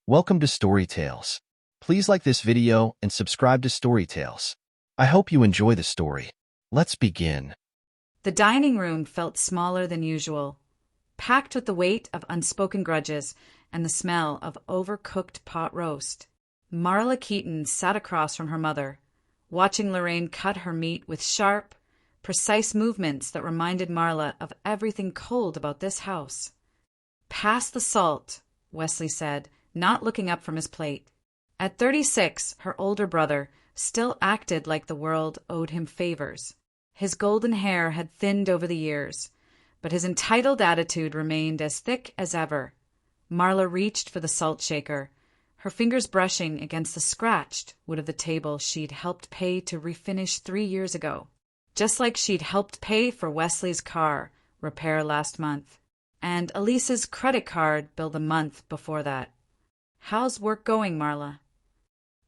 Welcome to Story Tales. Please like this video and subscribe to Story Tales. I hope you enjoy the story. Let's begin. The dining room felt smaller than usual, packed with the weight of unspoken grudges and the smell of overcooked pot roast. Marla Keaton sat across from her mother, watching Lorraine cut her meat with sharp, precise movements that reminded Marla of everything cold about this house. "Pass the salt," Wesley said, not looking up from his plate. At 36, her older brother still acted like the world owed him favors. His golden hair had thinned over the years, but his entitled attitude remained as thick as ever. Marla reached for the salt shaker, her fingers brushing against the scratched wood of the table she'd helped pay to refinish 3 years ago, just like she'd helped pay for Wesley's car repair last month, and Elise's credit card bill the month before that. "How's work going, Marla?"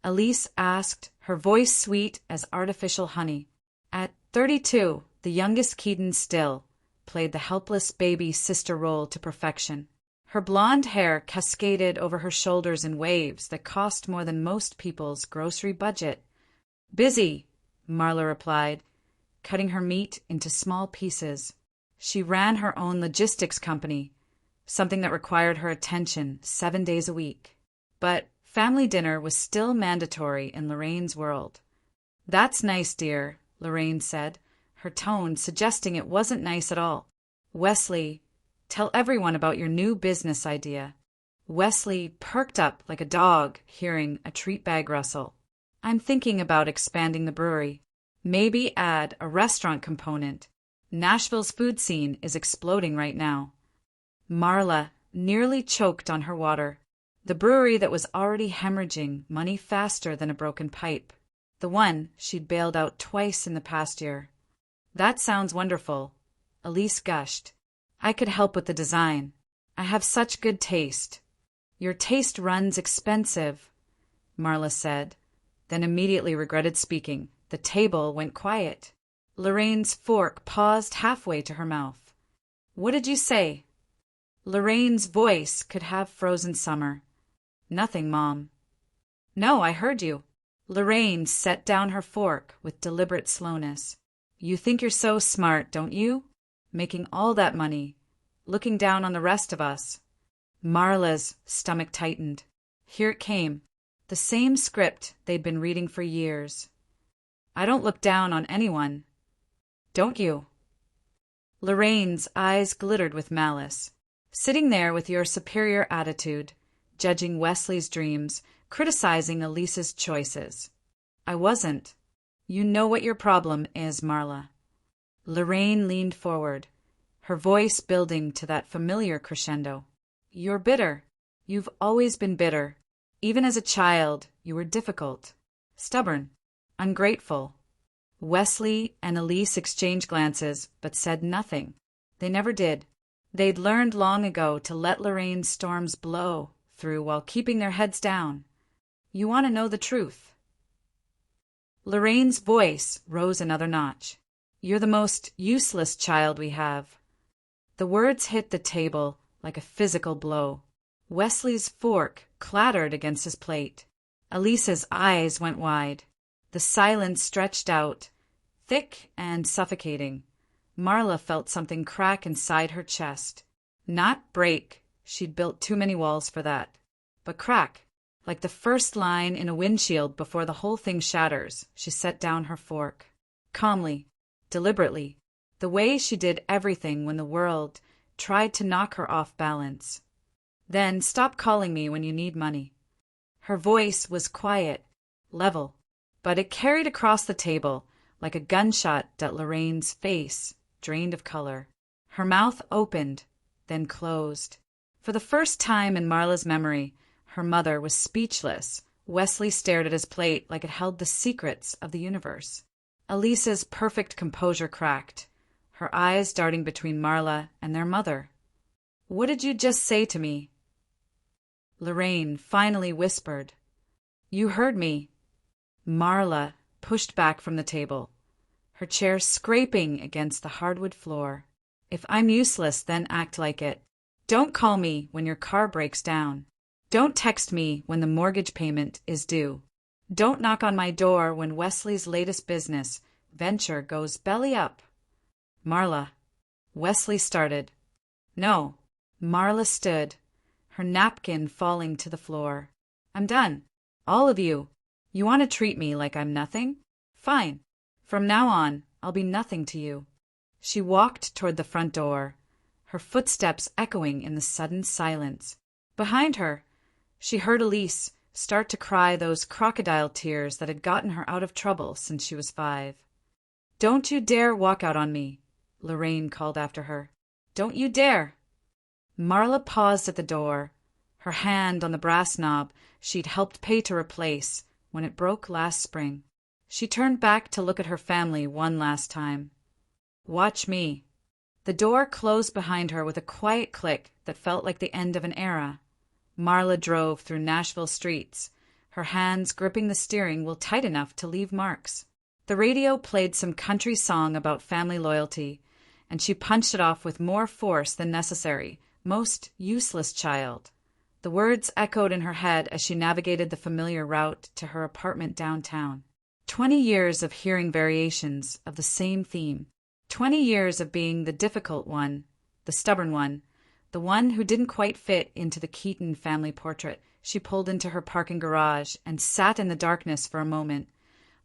Elise asked, her voice sweet as artificial honey. At 32, the youngest Keaton still played the helpless baby sister role to perfection. Her blonde hair cascaded over her shoulders in waves that cost more than most people's grocery budget. "Busy," Marla replied, cutting her meat into small pieces. She ran her own logistics company, something that required her attention 7 days a week. But family dinner was still mandatory in Lorraine's world. "That's nice, dear," Lorraine said, her tone suggesting it wasn't nice at all. "Wesley, tell everyone about your new business idea." Wesley perked up like a dog hearing a treat bag rustle. "I'm thinking about expanding the brewery. Maybe add a restaurant component. Nashville's food scene is exploding right now." Marla nearly choked on her water. The brewery that was already hemorrhaging money faster than a broken pipe. The one she'd bailed out twice in the past year. "That sounds wonderful," Elise gushed. "I could help with the design. I have such good taste." "Your taste runs expensive," Marla said, then immediately regretted speaking. The table went quiet. Lorraine's fork paused halfway to her mouth. "What did you say?" Lorraine's voice could have frozen summer. "Nothing, Mom." "No, I heard you." Lorraine set down her fork with deliberate slowness. "You think you're so smart, don't you? Making all that money, looking down on the rest of us." Marla's stomach tightened. Here it came, the same script they'd been reading for years. "I don't look down on anyone." "Don't you?" Lorraine's eyes glittered with malice. "Sitting there with your superior attitude, judging Wesley's dreams, criticizing Elise's choices." "I wasn't. You know what your problem is, Marla." Lorraine leaned forward, her voice building to that familiar crescendo. "You're bitter. You've always been bitter. Even as a child, you were difficult, stubborn, ungrateful." Wesley and Elise exchanged glances, but said nothing. They never did. They'd learned long ago to let Lorraine's storms blow through while keeping their heads down. "You want to know the truth?" Lorraine's voice rose another notch. "You're the most useless child we have." The words hit the table like a physical blow. Wesley's fork clattered against his plate. Elise's eyes went wide. The silence stretched out, thick and suffocating. Marla felt something crack inside her chest. Not break, she'd built too many walls for that, but crack, like the first line in a windshield before the whole thing shatters. She set down her fork. Calmly, deliberately, the way she did everything when the world tried to knock her off balance. "Then stop calling me when you need money." Her voice was quiet, level, but it carried across the table like a gunshot that Lorraine's face drained of color. Her mouth opened, then closed. For the first time in Marla's memory, her mother was speechless. Wesley stared at his plate like it held the secrets of the universe. Elise's perfect composure cracked, her eyes darting between Marla and their mother. "What did you just say to me?" Lorraine finally whispered. "You heard me." Marla pushed back from the table, her chair scraping against the hardwood floor. "If I'm useless, then act like it. Don't call me when your car breaks down. Don't text me when the mortgage payment is due. Don't knock on my door when Wesley's latest business venture goes belly up. Marla. Wesley started. No. Marla stood, her napkin falling to the floor. I'm done. All of you. You want to treat me like I'm nothing? Fine. From now on, I'll be nothing to you. She walked toward the front door, her footsteps echoing in the sudden silence. Behind her, she heard Elise start to cry those crocodile tears that had gotten her out of trouble since she was 5. Don't you dare walk out on me, Lorraine called after her. Don't you dare. Marla paused at the door, her hand on the brass knob she'd helped pay to replace when it broke last spring. She turned back to look at her family one last time. Watch me. The door closed behind her with a quiet click that felt like the end of an era. Marla drove through Nashville streets, her hands gripping the steering wheel tight enough to leave marks. The radio played some country song about family loyalty, and she punched it off with more force than necessary. Most useless child. The words echoed in her head as she navigated the familiar route to her apartment downtown. 20 years of hearing variations of the same theme. 20 years of being the difficult one, the stubborn one, the one who didn't quite fit into the Keaton family portrait. She pulled into her parking garage and sat in the darkness for a moment,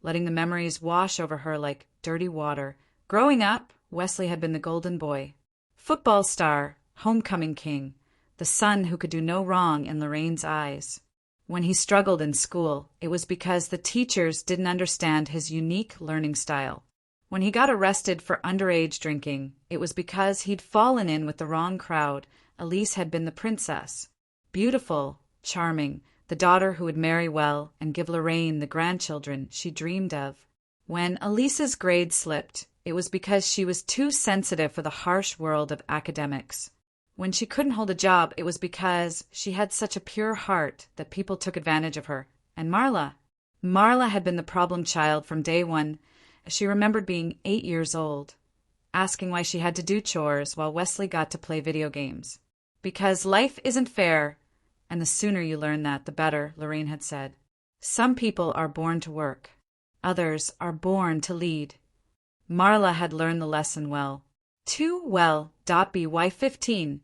letting the memories wash over her like dirty water. Growing up, Wesley had been the golden boy. Football star, homecoming king, the son who could do no wrong in Lorraine's eyes. When he struggled in school, it was because the teachers didn't understand his unique learning style. When he got arrested for underage drinking, it was because he'd fallen in with the wrong crowd. Elise had been the princess. Beautiful, charming, the daughter who would marry well and give Lorraine the grandchildren she dreamed of. When Elise's grades slipped, it was because she was too sensitive for the harsh world of academics. When she couldn't hold a job, it was because she had such a pure heart that people took advantage of her. And Marla had been the problem child from day one. She remembered being 8 years old, asking why she had to do chores while Wesley got to play video games. Because life isn't fair, and the sooner you learn that, the better, Lorraine had said. Some people are born to work. Others are born to lead. Marla had learned the lesson well. Too well. By 15.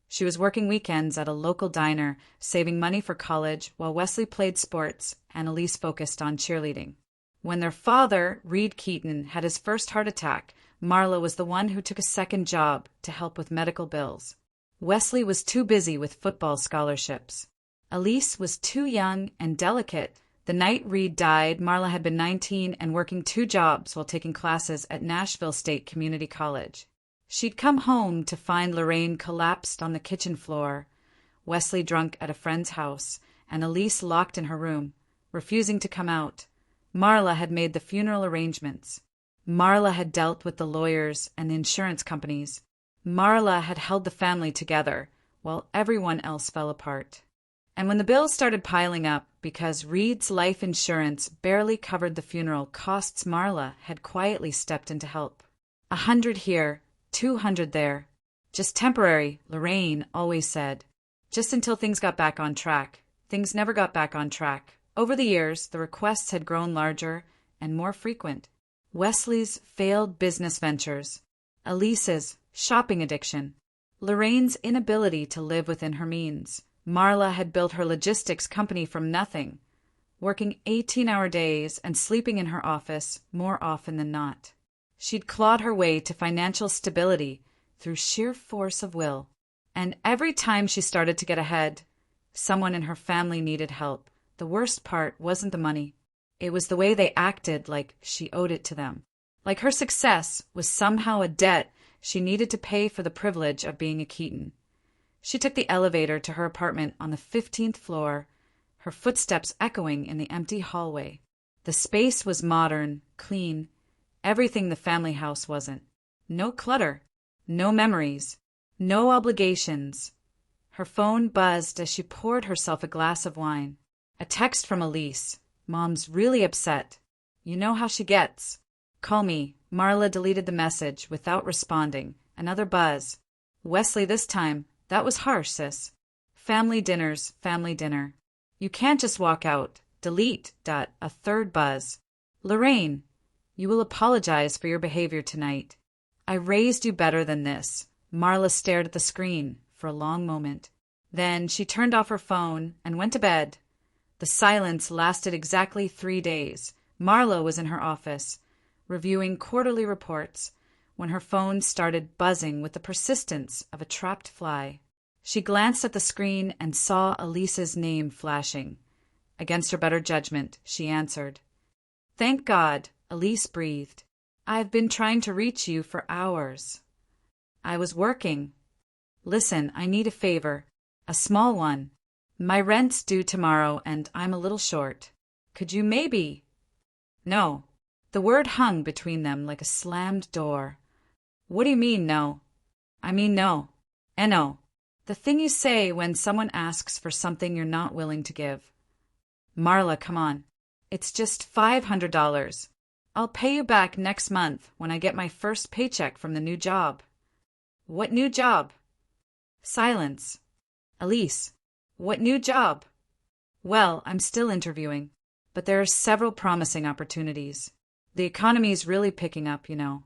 She was working weekends at a local diner, saving money for college while Wesley played sports and Elise focused on cheerleading. When their father, Reed Keaton, had his first heart attack, Marla was the one who took a second job to help with medical bills. Wesley was too busy with football scholarships. Elise was too young and delicate. The night Reed died, Marla had been 19 and working 2 jobs while taking classes at Nashville State Community College. She'd come home to find Lorraine collapsed on the kitchen floor, Wesley drunk at a friend's house, and Elise locked in her room, refusing to come out. Marla had made the funeral arrangements. Marla had dealt with the lawyers and the insurance companies. Marla had held the family together while everyone else fell apart. And when the bills started piling up because Reed's life insurance barely covered the funeral costs, Marla had quietly stepped in to help. 100 here, 200 there. Just temporary, Lorraine always said. Just until things got back on track. Things never got back on track. Over the years, the requests had grown larger and more frequent. Wesley's failed business ventures, Elise's shopping addiction, Lorraine's inability to live within her means. Marla had built her logistics company from nothing, working 18-hour days and sleeping in her office more often than not. She'd clawed her way to financial stability through sheer force of will. And every time she started to get ahead, someone in her family needed help. The worst part wasn't the money. It was the way they acted like she owed it to them. Like her success was somehow a debt she needed to pay for the privilege of being a Keaton. She took the elevator to her apartment on the 15th floor, her footsteps echoing in the empty hallway. The space was modern, clean, everything the family house wasn't. No clutter, no memories, no obligations. Her phone buzzed as she poured herself a glass of wine. A text from Elise. Mom's really upset. You know how she gets. Call me. Marla deleted the message without responding. Another buzz. Wesley this time. That was harsh, sis. Family dinner's family dinner. You can't just walk out. Delete. A third buzz. Lorraine, you will apologize for your behavior tonight. I raised you better than this. Marla stared at the screen for a long moment. Then she turned off her phone and went to bed. The silence lasted exactly 3 days. Marla was in her office, reviewing quarterly reports, when her phone started buzzing with the persistence of a trapped fly. She glanced at the screen and saw Elise's name flashing. Against her better judgment, she answered. Thank God, Elise breathed. I've been trying to reach you for hours. I was working. Listen, I need a favor. A small one. My rent's due tomorrow and I'm a little short. Could you maybe? No. The word hung between them like a slammed door. What do you mean, no? I mean no. N-O. The thing you say when someone asks for something you're not willing to give. Marla, come on. It's just $500. I'll pay you back next month when I get my first paycheck from the new job. What new job? Silence. Elise, what new job? Well, I'm still interviewing, but there are several promising opportunities. The economy's really picking up, you know.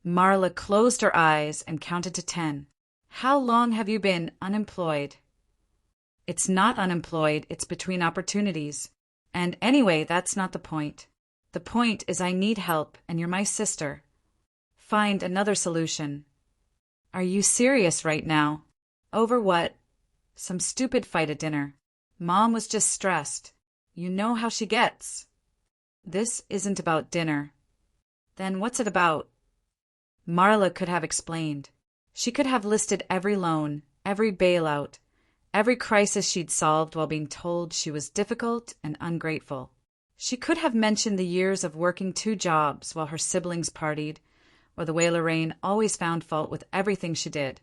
Marla closed her eyes and counted to 10. How long have you been unemployed? It's not unemployed, it's between opportunities. And anyway, that's not the point. The point is I need help, and you're my sister. Find another solution. Are you serious right now? Over what? Some stupid fight at dinner. Mom was just stressed. You know how she gets. This isn't about dinner. Then what's it about? Marla could have explained. She could have listed every loan, every bailout, every crisis she'd solved while being told she was difficult and ungrateful. She could have mentioned the years of working 2 jobs while her siblings partied, or the way Lorraine always found fault with everything she did.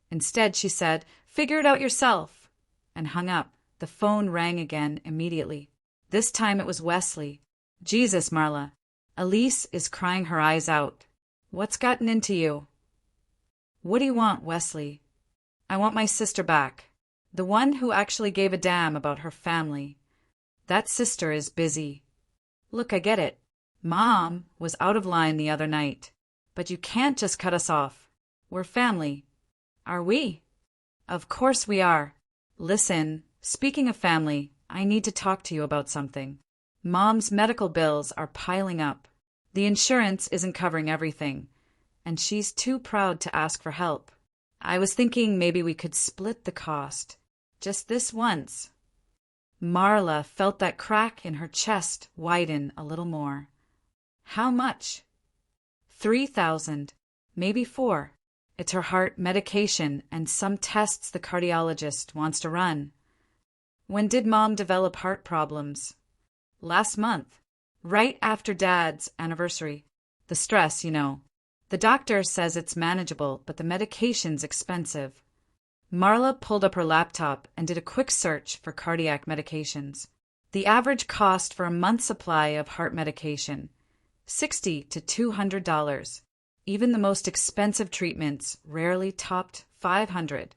Instead, she said, "Figure it out yourself," and hung up. The phone rang again immediately. This time it was Wesley. Jesus, Marla. Elise is crying her eyes out. What's gotten into you? What do you want, Wesley? I want my sister back. The one who actually gave a damn about her family. That sister is busy. Look, I get it. Mom was out of line the other night. But you can't just cut us off. We're family. Are we? Of course we are. Listen, speaking of family, I need to talk to you about something. Mom's medical bills are piling up. The insurance isn't covering everything, and she's too proud to ask for help. I was thinking maybe we could split the cost. Just this once. Marla felt that crack in her chest widen a little more. How much? 3,000, maybe 4. It's her heart, medication, and some tests the cardiologist wants to run. When did Mom develop heart problems? Last month, right after Dad's anniversary. The stress, you know. The doctor says it's manageable, but the medication's expensive. Marla pulled up her laptop and did a quick search for cardiac medications. The average cost for a month's supply of heart medication, $60 to $200. Even the most expensive treatments rarely topped $500.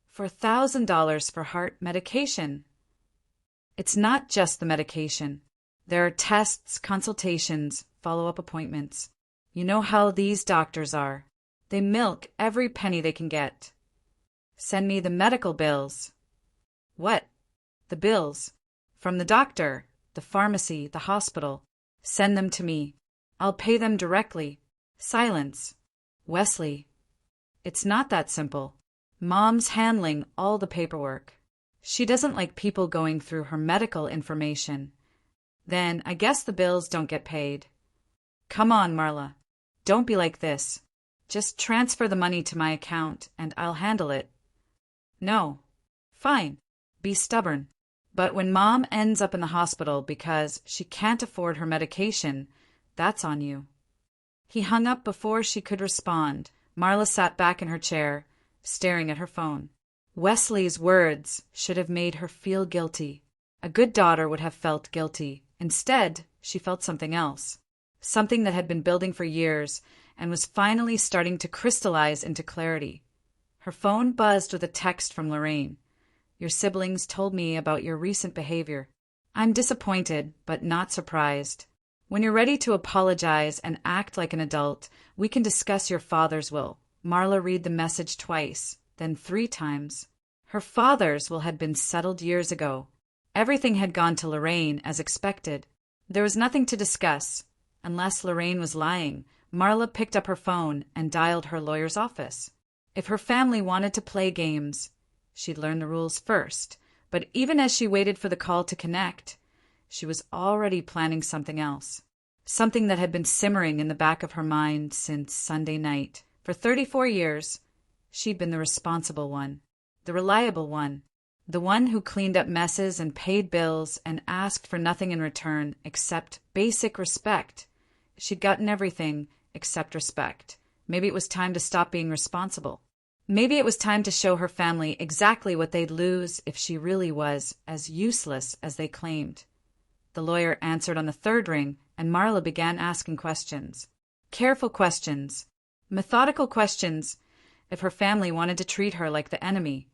For $1,000 for heart medication. It's not just the medication. There are tests, consultations, follow-up appointments. You know how these doctors are. They milk every penny they can get. Send me the medical bills. What? The bills. From the doctor, the pharmacy, the hospital. Send them to me. I'll pay them directly. Silence. Wesley. It's not that simple. Mom's handling all the paperwork. She doesn't like people going through her medical information. Then I guess the bills don't get paid. Come on, Marla. Don't be like this. Just transfer the money to my account and I'll handle it. No. Fine. Be stubborn. But when Mom ends up in the hospital because she can't afford her medication, that's on you. He hung up before she could respond. Marla sat back in her chair, staring at her phone. Wesley's words should have made her feel guilty. A good daughter would have felt guilty. Instead, she felt something else. Something that had been building for years and was finally starting to crystallize into clarity. Her phone buzzed with a text from Lorraine. Your siblings told me about your recent behavior. I'm disappointed, but not surprised. When you're ready to apologize and act like an adult, we can discuss your father's will. Marla read the message twice, then 3 times. Her father's will had been settled years ago. Everything had gone to Lorraine as expected. There was nothing to discuss. Unless Lorraine was lying, Marla picked up her phone and dialed her lawyer's office. If her family wanted to play games, she'd learn the rules first. But even as she waited for the call to connect, she was already planning something else. Something that had been simmering in the back of her mind since Sunday night. For 34 years, she'd been the responsible one, the reliable one, the one who cleaned up messes and paid bills and asked for nothing in return except basic respect. She'd gotten everything except respect. Maybe it was time to stop being responsible. Maybe it was time to show her family exactly what they'd lose if she really was as useless as they claimed. The lawyer answered on the 3rd ring, and Marla began asking questions. Careful questions. Methodical questions. If her family wanted to treat her like the enemy,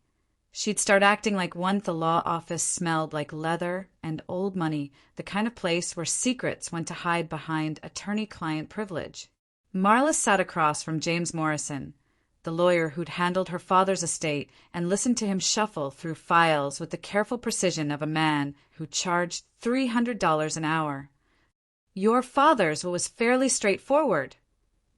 she'd start acting like one the law office smelled like leather and old money, the kind of place where secrets went to hide behind attorney-client privilege. Marla sat across from James Morrison, the lawyer who'd handled her father's estate, and listened to him shuffle through files with the careful precision of a man who charged $300 an hour. Your father's was fairly straightforward,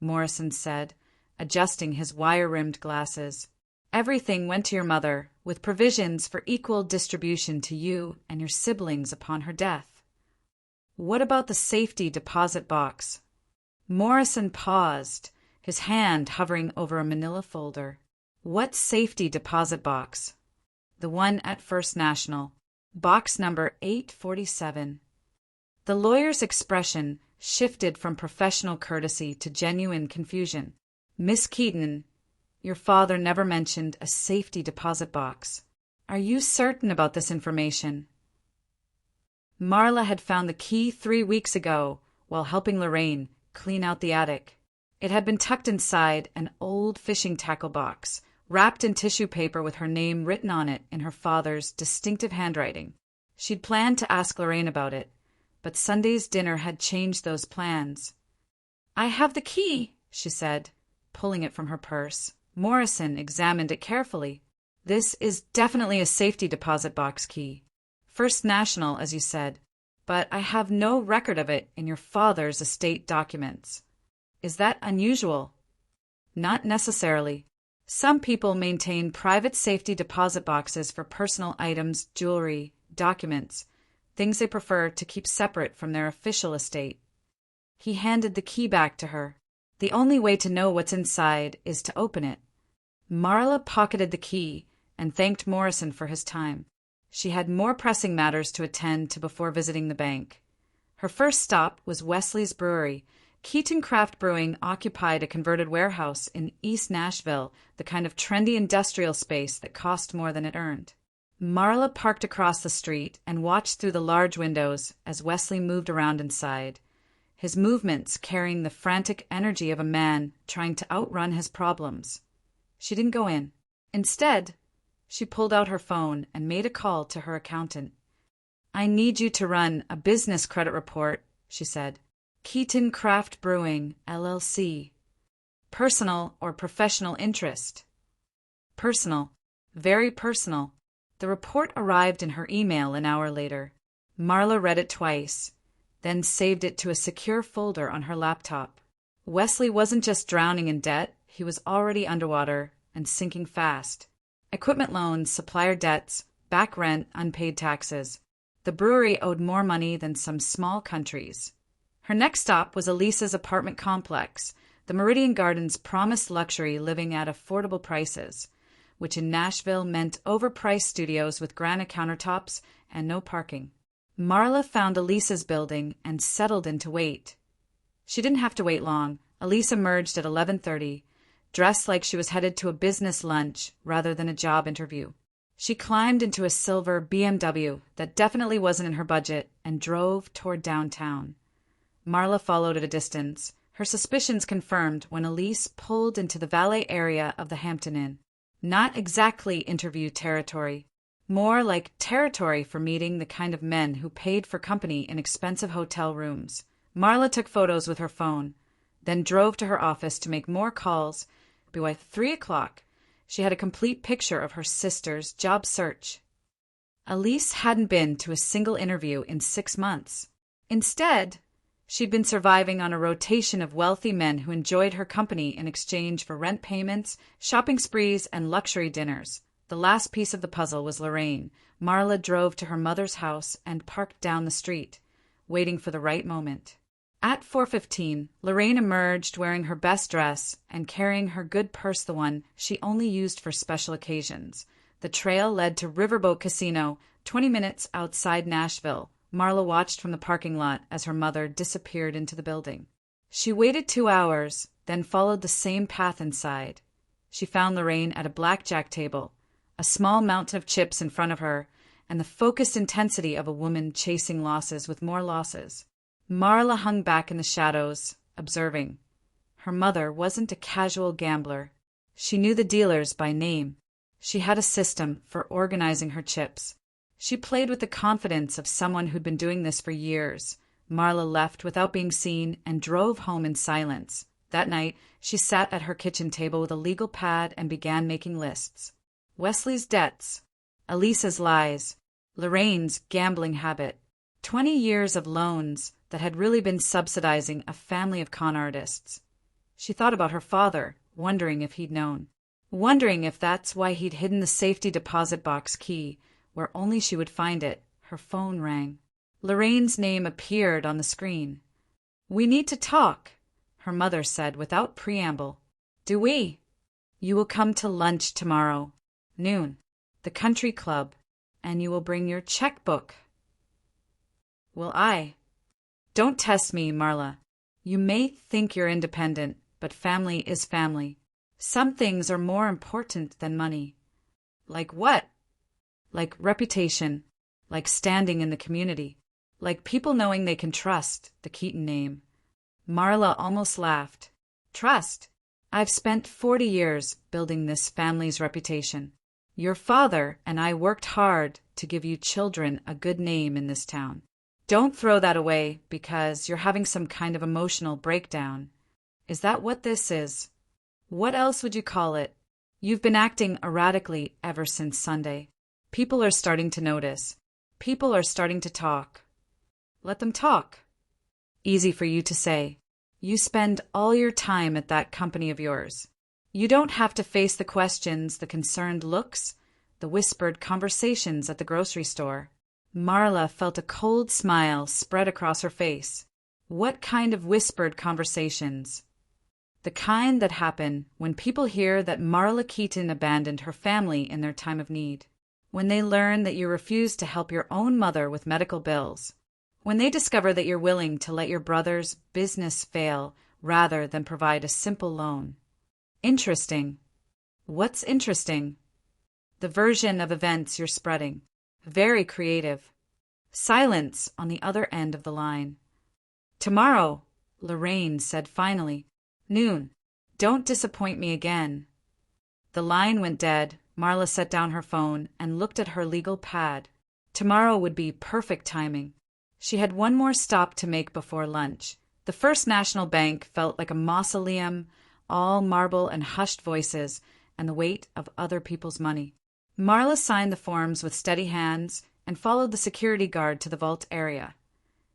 Morrison said, adjusting his wire-rimmed glasses. Everything went to your mother, with provisions for equal distribution to you and your siblings upon her death. What about the safety deposit box? Morrison paused, his hand hovering over a manila folder. What safety deposit box? The one at First National. Box number 847. The lawyer's expression shifted from professional courtesy to genuine confusion. Miss Keaton, your father never mentioned a safety deposit box. Are you certain about this information? Marla had found the key 3 weeks ago while helping Lorraine clean out the attic. It had been tucked inside an old fishing tackle box, wrapped in tissue paper with her name written on it in her father's distinctive handwriting. She'd planned to ask Lorraine about it, but Sunday's dinner had changed those plans. I have the key, she said, pulling it from her purse. Morrison examined it carefully. This is definitely a safety deposit box key. First National, as you said, but I have no record of it in your father's estate documents. Is that unusual? Not necessarily. Some people maintain private safety deposit boxes for personal items, jewelry, documents, things they prefer to keep separate from their official estate. He handed the key back to her. The only way to know what's inside is to open it. Marla pocketed the key and thanked Morrison for his time. She had more pressing matters to attend to before visiting the bank. Her first stop was Wesley's Brewery. Keaton Craft Brewing occupied a converted warehouse in East Nashville, the kind of trendy industrial space that cost more than it earned. Marla parked across the street and watched through the large windows as Wesley moved around inside, his movements carrying the frantic energy of a man trying to outrun his problems. She didn't go in. Instead, she pulled out her phone and made a call to her accountant. I need you to run a business credit report, she said. Keaton Craft Brewing, LLC. Personal or professional interest? Personal. Very personal. The report arrived in her email an hour later. Marla read it twice, then saved it to a secure folder on her laptop. Wesley wasn't just drowning in debt, he was already underwater and sinking fast. Equipment loans, supplier debts, back rent, unpaid taxes. The brewery owed more money than some small countries. Her next stop was Elisa's apartment complex, the Meridian Gardens promised luxury living at affordable prices, which in Nashville meant overpriced studios with granite countertops and no parking. Marla found Elisa's building and settled in to wait. She didn't have to wait long. Elisa emerged at 11:30, dressed like she was headed to a business lunch rather than a job interview. She climbed into a silver BMW that definitely wasn't in her budget and drove toward downtown. Marla followed at a distance, her suspicions confirmed when Elise pulled into the valet area of the Hampton Inn. Not exactly interview territory. More like territory for meeting the kind of men who paid for company in expensive hotel rooms. Marla took photos with her phone, then drove to her office to make more calls. By 3 o'clock, she had a complete picture of her sister's job search. Elise hadn't been to a single interview in 6 months. Instead, she'd been surviving on a rotation of wealthy men who enjoyed her company in exchange for rent payments, shopping sprees, and luxury dinners. The last piece of the puzzle was Lorraine. Marla drove to her mother's house and parked down the street, waiting for the right moment. At 4:15, Lorraine emerged wearing her best dress and carrying her good purse, the one she only used for special occasions. The trail led to Riverboat Casino, 20 minutes outside Nashville. Marla watched from the parking lot as her mother disappeared into the building. She waited 2 hours, then followed the same path inside. She found Lorraine at a blackjack table, a small mountain of chips in front of her, and the focused intensity of a woman chasing losses with more losses. Marla hung back in the shadows, observing. Her mother wasn't a casual gambler. She knew the dealers by name. She had a system for organizing her chips. She played with the confidence of someone who'd been doing this for years. Marla left without being seen and drove home in silence. That night, she sat at her kitchen table with a legal pad and began making lists. Wesley's debts, Elisa's lies, Lorraine's gambling habit, 20 years of loans that had really been subsidizing a family of con artists. She thought about her father, wondering if he'd known. Wondering if that's why he'd hidden the safety deposit box key, where only she would find it. Her phone rang. Lorraine's name appeared on the screen. "We need to talk," her mother said without preamble. "Do we?" "You will come to lunch tomorrow, noon, the country club, and you will bring your checkbook." "Will I?" "Don't test me, Marla. You may think you're independent, but family is family. Some things are more important than money." "Like what?" "Like reputation, like standing in the community, like people knowing they can trust the Keaton name." Marla almost laughed. "Trust? I've spent 40 years building this family's reputation. Your father and I worked hard to give you children a good name in this town. Don't throw that away because you're having some kind of emotional breakdown. Is that what this is? What else would you call it? You've been acting erratically ever since Sunday. People are starting to notice. People are starting to talk. Let them talk." "Easy for you to say. You spend all your time at that company of yours. You don't have to face the questions, the concerned looks, the whispered conversations at the grocery store." Marla felt a cold smile spread across her face. What kind of whispered conversations? The kind that happen when people hear that Marla Keaton abandoned her family in their time of need. When they learn that you refused to help your own mother with medical bills. When they discover that you're willing to let your brother's business fail rather than provide a simple loan. Interesting. What's interesting? The version of events you're spreading. Very creative. Silence on the other end of the line. "Tomorrow," Lorraine said finally. "Noon. Don't disappoint me again." The line went dead. Marla set down her phone and looked at her legal pad. Tomorrow would be perfect timing. She had one more stop to make before lunch. The First National Bank felt like a mausoleum, all marble and hushed voices, and the weight of other people's money. Marla signed the forms with steady hands and followed the security guard to the vault area.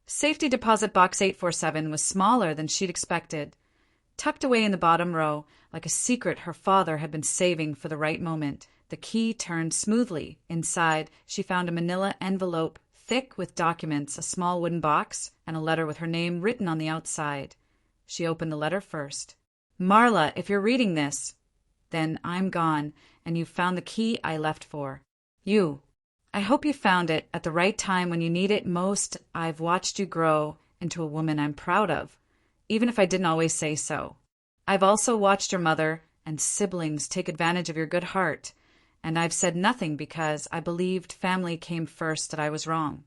Safety deposit box 847 was smaller than she'd expected. Tucked away in the bottom row, like a secret her father had been saving for the right moment, the key turned smoothly. Inside, she found a manila envelope, thick with documents, a small wooden box, and a letter with her name written on the outside. She opened the letter first. "Marla, if you're reading this, then I'm gone, and you've found the key I left for you. I hope you found it at the right time when you need it most. I've watched you grow into a woman I'm proud of, even if I didn't always say so. I've also watched your mother and siblings take advantage of your good heart, and I've said nothing because I believed family came first, that I was wrong.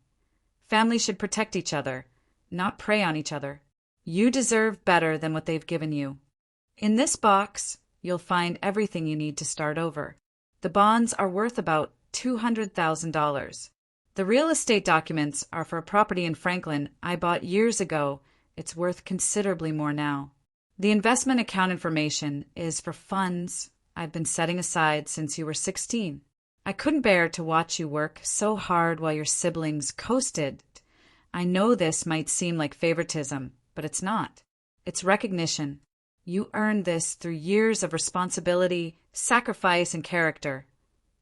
Family should protect each other, not prey on each other. You deserve better than what they've given you. In this box, you'll find everything you need to start over. The bonds are worth about $200,000. The real estate documents are for a property in Franklin I bought years ago. It's worth considerably more now. The investment account information is for funds I've been setting aside since you were 16. I couldn't bear to watch you work so hard while your siblings coasted. I know this might seem like favoritism, but it's not. It's recognition. You earned this through years of responsibility, sacrifice, and character.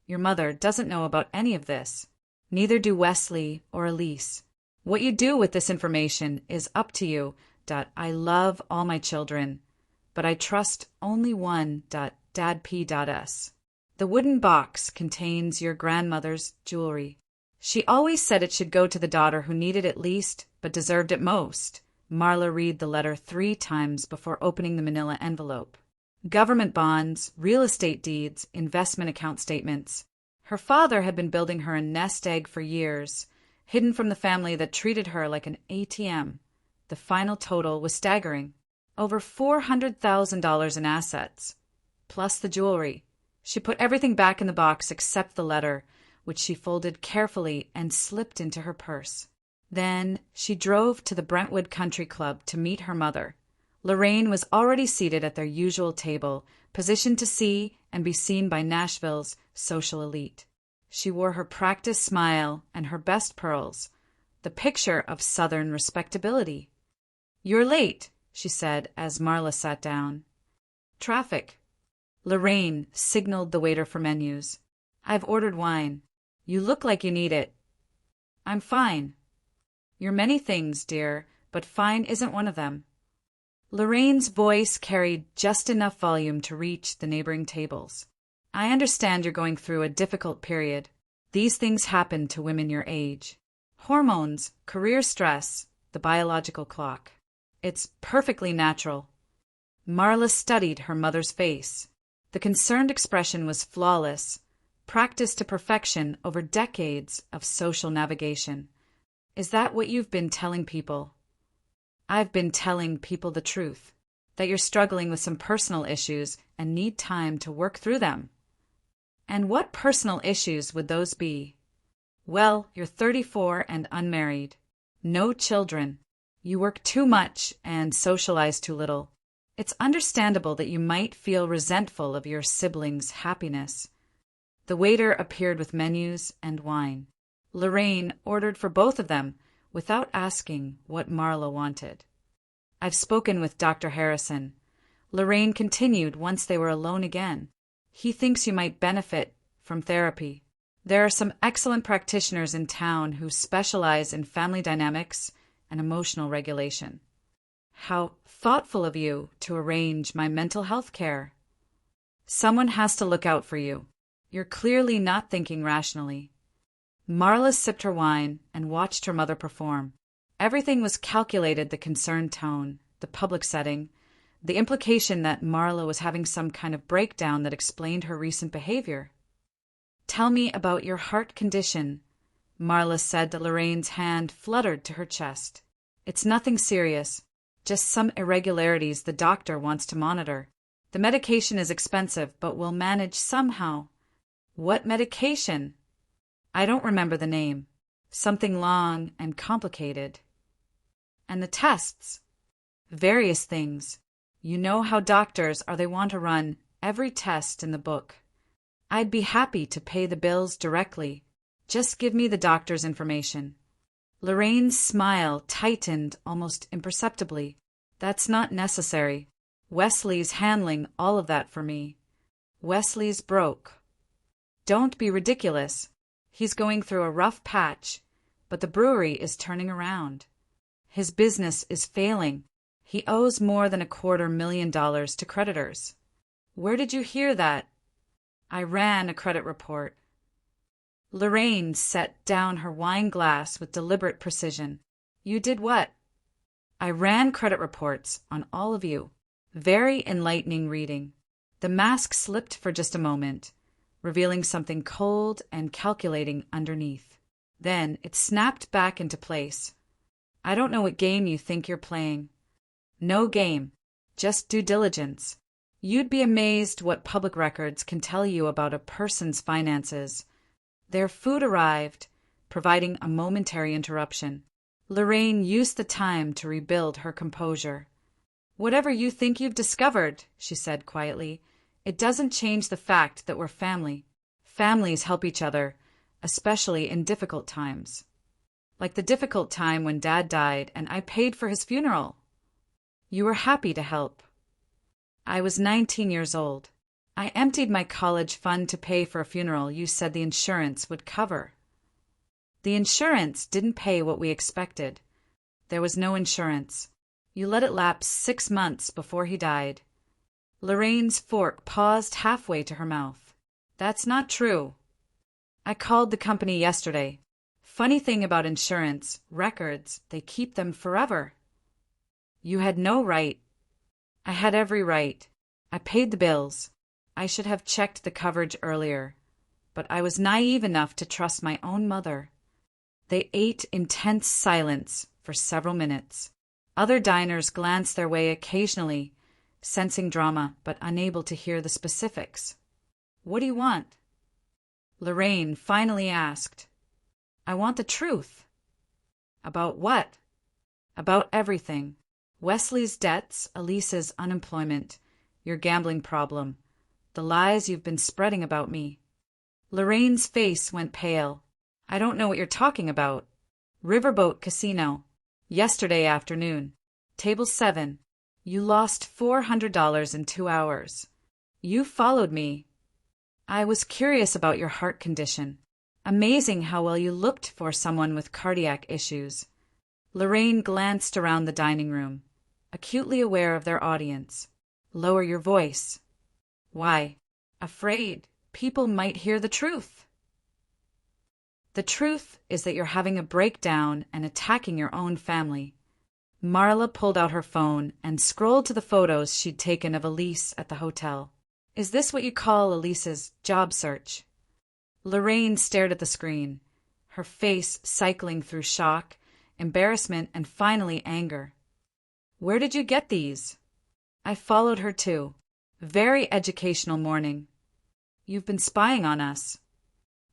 Your mother doesn't know about any of this. Neither do Wesley or Elise. What you do with this information is up to you. I love all my children, but I trust only one. Dadp.s. The wooden box contains your grandmother's jewelry. She always said it should go to the daughter who needed it least, but deserved it most. Marla read the letter 3 times before opening the manila envelope. Government bonds, real estate deeds, investment account statements. Her father had been building her a nest egg for years, hidden from the family that treated her like an ATM. The final total was staggering. Over $400,000 in assets, plus the jewelry. She put everything back in the box except the letter, which she folded carefully and slipped into her purse. Then she drove to the Brentwood Country Club to meet her mother. Lorraine was already seated at their usual table, positioned to see and be seen by Nashville's social elite. She wore her practiced smile and her best pearls, the picture of Southern respectability. "You're late," she said as Marla sat down. "Traffic." Lorraine signaled the waiter for menus. "I've ordered wine. You look like you need it." "I'm fine." "You're many things, dear, but fine isn't one of them." Lorraine's voice carried just enough volume to reach the neighboring tables. "I understand you're going through a difficult period. These things happen to women your age. Hormones, career stress, the biological clock. It's perfectly natural." Marla studied her mother's face. The concerned expression was flawless, practiced to perfection over decades of social navigation. "Is that what you've been telling people?" "I've been telling people the truth, that you're struggling with some personal issues and need time to work through them." "And what personal issues would those be?" "Well, you're 34 and unmarried. No children. You work too much and socialize too little. It's understandable that you might feel resentful of your siblings' happiness." The waiter appeared with menus and wine. Lorraine ordered for both of them without asking what Marla wanted. "I've spoken with Dr. Harrison," Lorraine continued once they were alone again. "He thinks you might benefit from therapy. There are some excellent practitioners in town who specialize in family dynamics and emotional regulation." "How thoughtful of you to arrange my mental health care." "Someone has to look out for you. You're clearly not thinking rationally." Marla sipped her wine and watched her mother perform. Everything was calculated: the concerned tone, the public setting, the implication that Marla was having some kind of breakdown that explained her recent behavior. "Tell me about your heart condition," Marla said that Lorraine's hand fluttered to her chest. "It's nothing serious, just some irregularities the doctor wants to monitor. The medication is expensive, but we'll manage somehow." "What medication?" "I don't remember the name. Something long and complicated." "And the tests?" "Various things. You know how doctors are, they want to run every test in the book." "I'd be happy to pay the bills directly. Just give me the doctor's information." Lorraine's smile tightened almost imperceptibly. "That's not necessary. Wesley's handling all of that for me. Wesley's broke." "Don't be ridiculous. He's going through a rough patch, but the brewery is turning around. His business is failing. He owes more than $250,000 to creditors." "Where did you hear that?" "I ran a credit report." Lorraine set down her wine glass with deliberate precision. "You did what?" "I ran credit reports on all of you." Very enlightening reading. The mask slipped for just a moment, revealing something cold and calculating underneath. Then it snapped back into place. "I don't know what game you think you're playing." "No game, just due diligence. You'd be amazed what public records can tell you about a person's finances. Their food arrived, providing a momentary interruption. Lorraine used the time to rebuild her composure. "Whatever you think you've discovered," she said quietly, "it doesn't change the fact that we're family. Families help each other, especially in difficult times. Like the difficult time when Dad died and I paid for his funeral. You were happy to help. I was 19 years old. I emptied my college fund to pay for a funeral you said the insurance would cover. The insurance didn't pay what we expected. There was no insurance. You let it lapse 6 months before he died." Lorraine's fork paused halfway to her mouth. "That's not true. I called the company yesterday. Funny thing about insurance, records, they keep them forever. You had no right." "I had every right. I paid the bills. I should have checked the coverage earlier. But I was naive enough to trust my own mother." They ate in tense silence for several minutes. Other diners glanced their way occasionally, sensing drama but unable to hear the specifics. "What do you want?" Lorraine finally asked. "I want the truth." "About what?" "About everything. Wesley's debts, Elise's unemployment, your gambling problem, the lies you've been spreading about me." Lorraine's face went pale. "I don't know what you're talking about." "Riverboat Casino. Yesterday afternoon. Table 7. You lost $400 in 2 hours. You followed me. I was curious about your heart condition. Amazing how well you looked for someone with cardiac issues." Lorraine glanced around the dining room, acutely aware of their audience. "Lower your voice." "Why?" "Afraid people might hear the truth." "The truth is that you're having a breakdown and attacking your own family." Marla pulled out her phone and scrolled to the photos she'd taken of Elise at the hotel. "Is this what you call Elise's job search?" Lorraine stared at the screen, her face cycling through shock, embarrassment, and finally anger. "Where did you get these?" "I followed her too. Very educational morning." "You've been spying on us."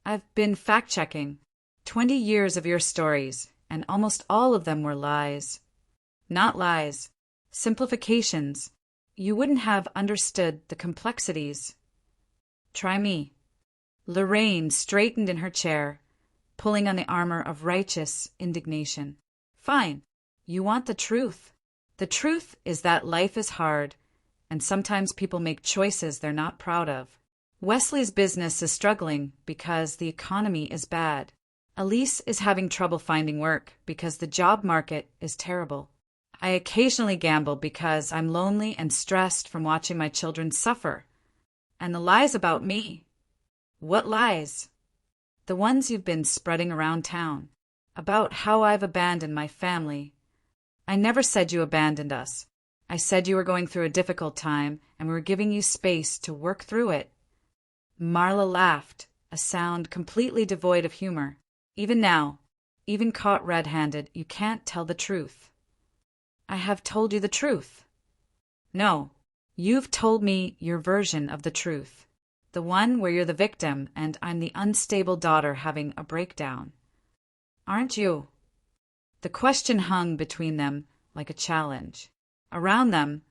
"I've been fact-checking. 20 years of your stories, and almost all of them were lies." "Not lies. Simplifications. You wouldn't have understood the complexities." "Try me." Lorraine straightened in her chair, pulling on the armor of righteous indignation. "Fine. You want the truth. The truth is that life is hard, and sometimes people make choices they're not proud of. Wesley's business is struggling because the economy is bad. Elise is having trouble finding work because the job market is terrible. I occasionally gamble because I'm lonely and stressed from watching my children suffer. And the lies about me. What lies? The ones you've been spreading around town. About how I've abandoned my family. I never said you abandoned us. I said you were going through a difficult time and we were giving you space to work through it." Marla laughed, a sound completely devoid of humor. "Even now, even caught red-handed, you can't tell the truth." "I have told you the truth." "No, you've told me your version of the truth. The one where you're the victim and I'm the unstable daughter having a breakdown. Aren't you?" The question hung between them like a challenge. Around them,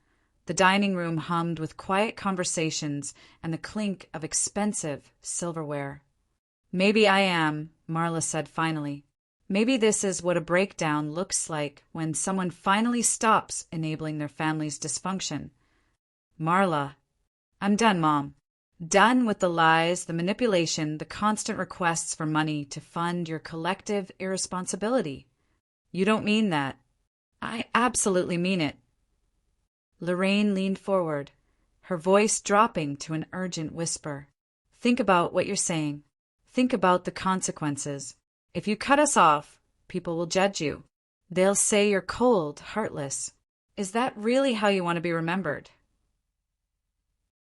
the dining room hummed with quiet conversations and the clink of expensive silverware. "Maybe I am," Marla said finally. "Maybe this is what a breakdown looks like when someone finally stops enabling their family's dysfunction." "Marla." "I'm done, Mom. Done with the lies, the manipulation, the constant requests for money to fund your collective irresponsibility." "You don't mean that." "I absolutely mean it." Lorraine leaned forward, her voice dropping to an urgent whisper. "Think about what you're saying. Think about the consequences. If you cut us off, people will judge you. They'll say you're cold, heartless. Is that really how you want to be remembered?"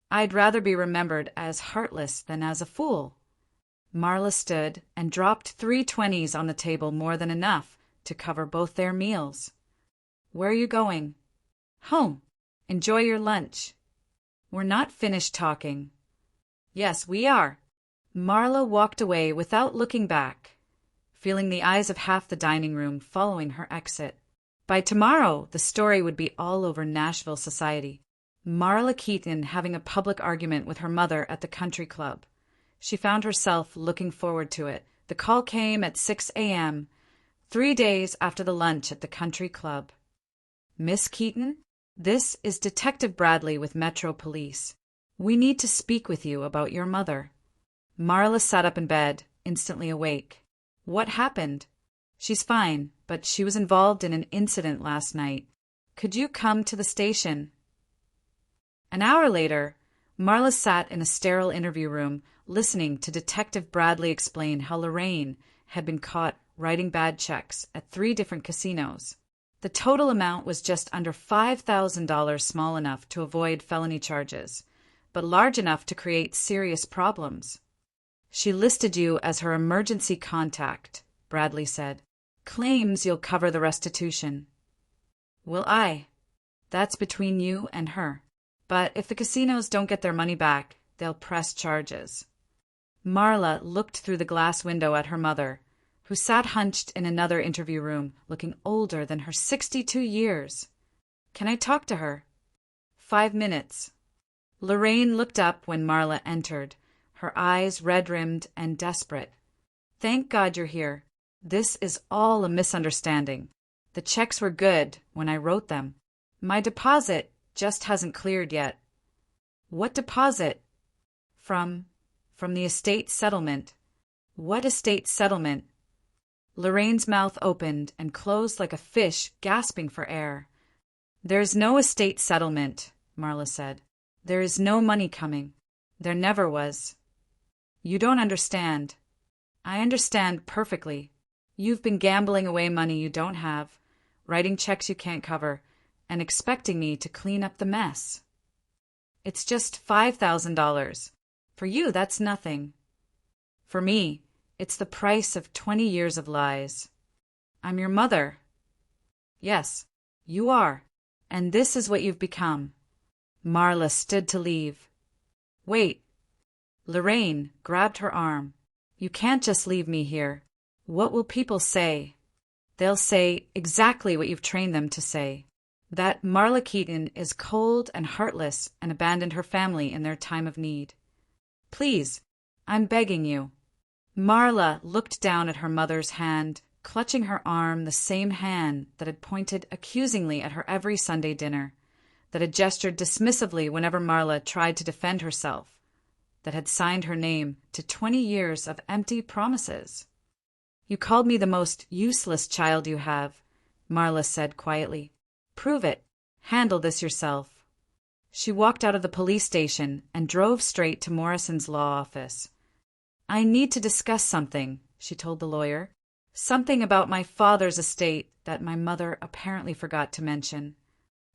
"I'd rather be remembered as heartless than as a fool." Marla stood and dropped 3 20s on the table, more than enough to cover both their meals. "Where are you going?" "Home. Enjoy your lunch." "We're not finished talking." "Yes, we are." Marla walked away without looking back, feeling the eyes of half the dining room following her exit. By tomorrow, the story would be all over Nashville society. Marla Keaton having a public argument with her mother at the country club. She found herself looking forward to it. The call came at 6 a.m., 3 days after the lunch at the country club. Miss Keaton, this is Detective Bradley with Metro Police. We need to speak with you about your mother. Marla sat up in bed, instantly awake. What happened? She's fine, but she was involved in an incident last night. Could you come to the station? An hour later, Marla sat in a sterile interview room, listening to Detective Bradley explain how Lorraine had been caught writing bad checks at 3 different casinos. The total amount was just under $5,000, small enough to avoid felony charges, but large enough to create serious problems. She listed you as her emergency contact, Bradley said. Claims you'll cover the restitution. Will I? That's between you and her. But if the casinos don't get their money back, they'll press charges. Marla looked through the glass window at her mother, who sat hunched in another interview room, looking older than her 62 years. Can I talk to her? 5 minutes. Lorraine looked up when Marla entered, her eyes red-rimmed and desperate. Thank God you're here. This is all a misunderstanding. The checks were good when I wrote them. My deposit just hasn't cleared yet. What deposit? From the estate settlement. What estate settlement? Lorraine's mouth opened and closed like a fish gasping for air. There's no estate settlement, Marla said. There is no money coming. There never was. You don't understand. I understand perfectly. You've been gambling away money you don't have, writing checks you can't cover, and expecting me to clean up the mess. It's just $5,000. For you, that's nothing. For me, it's the price of 20 years of lies. I'm your mother. Yes, you are. And this is what you've become. Marla stood to leave. Wait. Lorraine grabbed her arm. You can't just leave me here. What will people say? They'll say exactly what you've trained them to say. That Marla Keaton is cold and heartless and abandoned her family in their time of need. Please, I'm begging you. Marla looked down at her mother's hand, clutching her arm, the same hand that had pointed accusingly at her every Sunday dinner, that had gestured dismissively whenever Marla tried to defend herself, that had signed her name to 20 years of empty promises. You called me the most useless child you have, Marla said quietly. Prove it. Handle this yourself. She walked out of the police station and drove straight to Morrison's law office. I need to discuss something, she told the lawyer. Something about my father's estate that my mother apparently forgot to mention.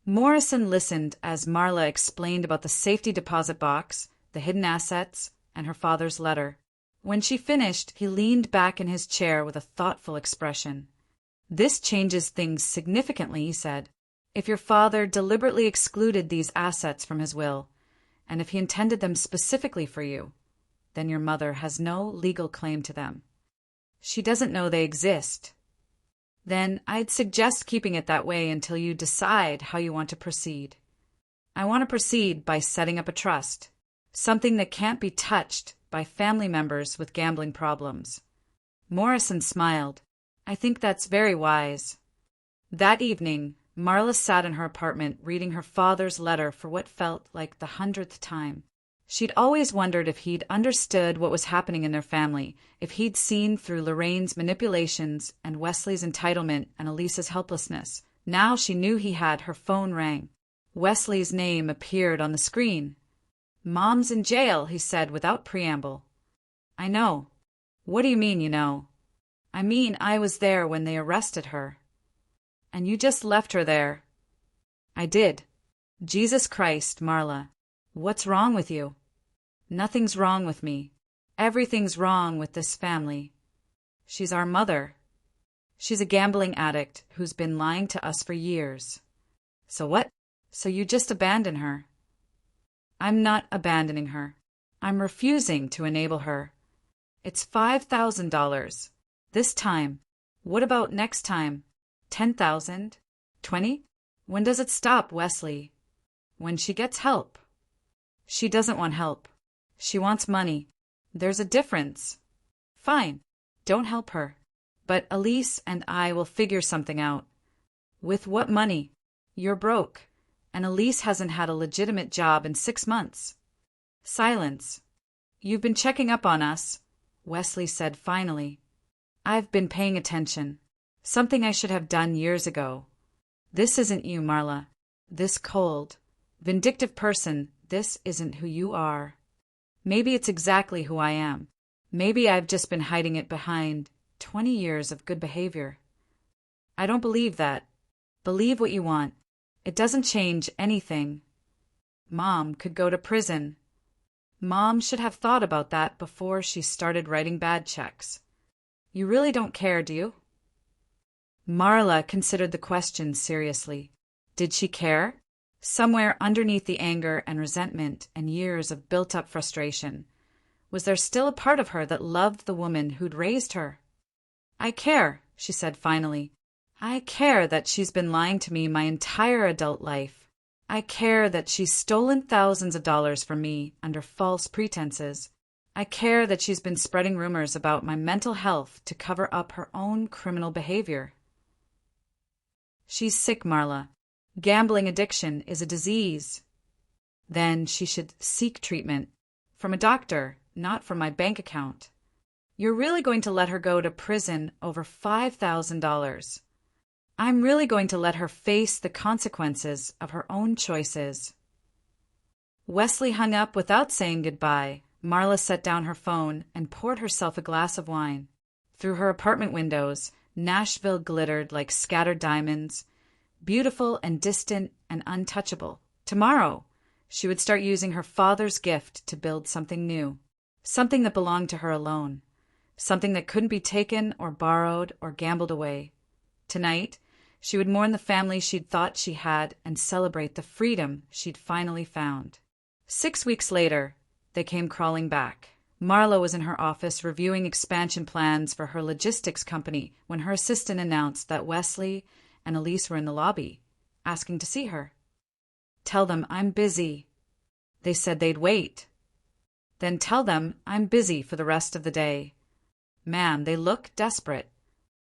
Morrison listened as Marla explained about the safety deposit box, the hidden assets, and her father's letter. When she finished, he leaned back in his chair with a thoughtful expression. This changes things significantly, he said. If your father deliberately excluded these assets from his will, and if he intended them specifically for you, then your mother has no legal claim to them. She doesn't know they exist. Then I'd suggest keeping it that way until you decide how you want to proceed. I want to proceed by setting up a trust, something that can't be touched by family members with gambling problems. Morrison smiled. I think that's very wise. That evening, Marla sat in her apartment reading her father's letter for what felt like the 100th time. She'd always wondered if he'd understood what was happening in their family, if he'd seen through Lorraine's manipulations and Wesley's entitlement and Elisa's helplessness. Now she knew he had. Her phone rang. Wesley's name appeared on the screen. Mom's in jail, he said without preamble. I know. What do you mean, you know? I mean, I was there when they arrested her. And you just left her there. I did. Jesus Christ, Marla. What's wrong with you? Nothing's wrong with me. Everything's wrong with this family. She's our mother. She's a gambling addict who's been lying to us for years. So what? So you just abandon her? I'm not abandoning her. I'm refusing to enable her. It's $5,000. This time. What about next time? 10,000? 20? When does it stop, Wesley? When she gets help. She doesn't want help. She wants money. There's a difference. Fine. Don't help her. But Elise and I will figure something out. With what money? You're broke, and Elise hasn't had a legitimate job in 6 months. Silence. You've been checking up on us, Wesley said finally. I've been paying attention. Something I should have done years ago. This isn't you, Marla. This cold, vindictive person, this isn't who you are. Maybe it's exactly who I am. Maybe I've just been hiding it behind 20 years of good behavior. I don't believe that. Believe what you want. It doesn't change anything. Mom could go to prison. Mom should have thought about that before she started writing bad checks. You really don't care, do you? Marla considered the question seriously. Did she care? Somewhere underneath the anger and resentment and years of built-up frustration, was there still a part of her that loved the woman who'd raised her? I care, she said finally. I care that she's been lying to me my entire adult life. I care that she's stolen thousands of dollars from me under false pretenses. I care that she's been spreading rumors about my mental health to cover up her own criminal behavior. She's sick, Marla. Gambling addiction is a disease. Then she should seek treatment from a doctor, not from my bank account. You're really going to let her go to prison over $5,000. I'm really going to let her face the consequences of her own choices. Wesley hung up without saying goodbye. Marla set down her phone and poured herself a glass of wine. Through her apartment windows, Nashville glittered like scattered diamonds, beautiful and distant and untouchable. Tomorrow, she would start using her father's gift to build something new, something that belonged to her alone, something that couldn't be taken or borrowed or gambled away. Tonight, she would mourn the family she'd thought she had and celebrate the freedom she'd finally found. 6 weeks later, they came crawling back. Marla was in her office reviewing expansion plans for her logistics company when her assistant announced that Wesley and Elise were in the lobby, asking to see her. Tell them I'm busy. They said they'd wait. Then tell them I'm busy for the rest of the day. Ma'am, they look desperate.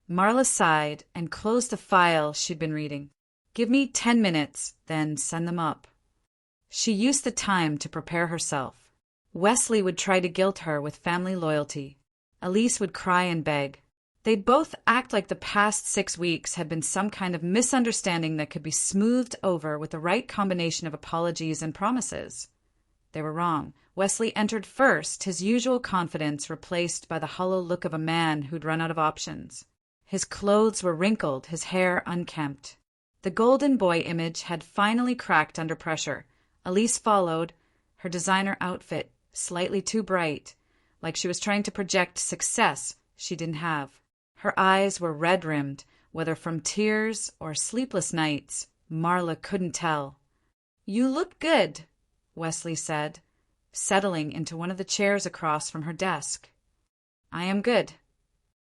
Marla sighed and closed the file she'd been reading. Give me 10 minutes, then send them up. She used the time to prepare herself. Wesley would try to guilt her with family loyalty. Elise would cry and beg. They'd both act like the past 6 weeks had been some kind of misunderstanding that could be smoothed over with the right combination of apologies and promises. They were wrong. Wesley entered first, his usual confidence replaced by the hollow look of a man who'd run out of options. His clothes were wrinkled, his hair unkempt. The golden boy image had finally cracked under pressure. Elise followed, her designer outfit slightly too bright, like she was trying to project success she didn't have. Her eyes were red-rimmed, whether from tears or sleepless nights, Marla couldn't tell. You look good, Wesley said, settling into one of the chairs across from her desk. I am good.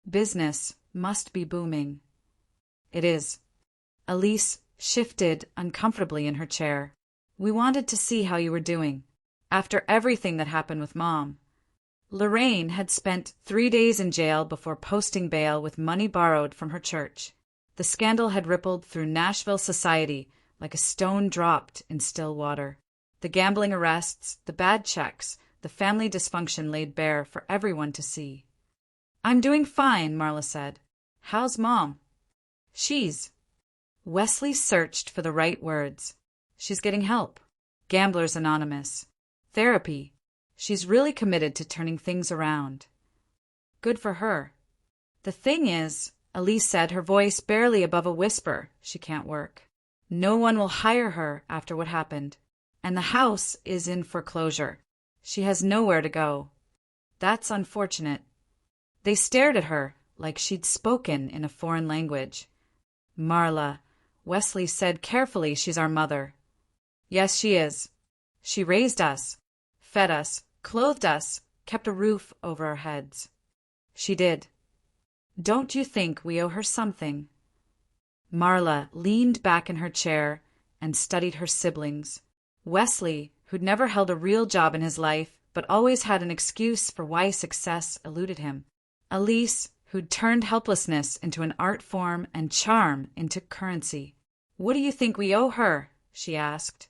Business must be booming. It is. Elise shifted uncomfortably in her chair. We wanted to see how you were doing, after everything that happened with Mom. Lorraine had spent 3 days in jail before posting bail with money borrowed from her church. The scandal had rippled through Nashville society like a stone dropped in still water. The gambling arrests, the bad checks, the family dysfunction laid bare for everyone to see. I'm doing fine, Marla said. How's Mom? She's. Wesley searched for the right words. She's getting help. Gamblers Anonymous. Therapy. She's really committed to turning things around. Good for her. The thing is, Elise said, her voice barely above a whisper, she can't work. No one will hire her after what happened. And the house is in foreclosure. She has nowhere to go. That's unfortunate. They stared at her like she'd spoken in a foreign language. Marla, Wesley said carefully, she's our mother. Yes, she is. She raised us, fed us, clothed us, kept a roof over our heads. She did. Don't you think we owe her something? Marla leaned back in her chair and studied her siblings. Wesley, who'd never held a real job in his life, but always had an excuse for why success eluded him. Elise, who'd turned helplessness into an art form and charm into currency. What do you think we owe her? She asked.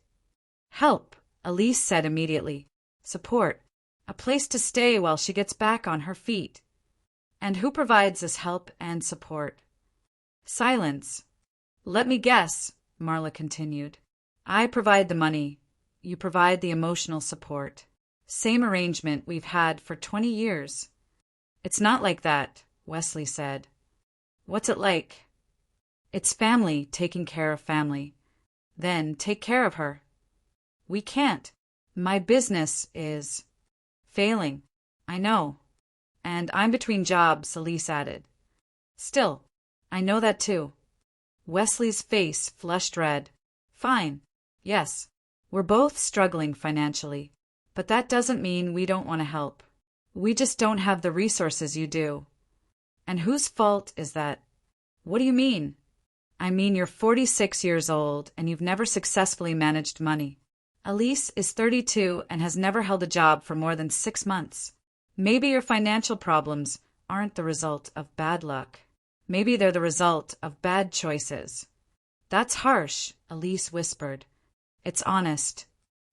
Help, Elise said immediately. Support. A place to stay while she gets back on her feet. And who provides this help and support? Silence. Let me guess, Marla continued. I provide the money. You provide the emotional support. Same arrangement we've had for 20 years. It's not like that, Wesley said. What's it like? It's family taking care of family. Then take care of her. We can't. My business is failing. I know. And I'm between jobs, Elise added. Still, I know that too. Wesley's face flushed red. Fine. Yes. We're both struggling financially. But that doesn't mean we don't want to help. We just don't have the resources you do. And whose fault is that? What do you mean? I mean you're 46 years old and you've never successfully managed money. Elise is 32 and has never held a job for more than 6 months. Maybe your financial problems aren't the result of bad luck. Maybe they're the result of bad choices. That's harsh, Elise whispered. It's honest.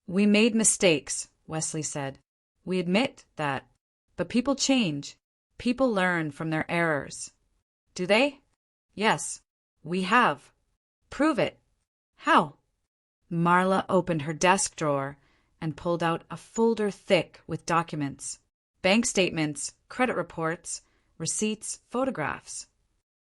We made mistakes, Wesley said. We admit that. But people change. People learn from their errors. Do they? Yes, we have. Prove it. How? Marla opened her desk drawer and pulled out a folder thick with documents. Bank statements, credit reports, receipts, photographs.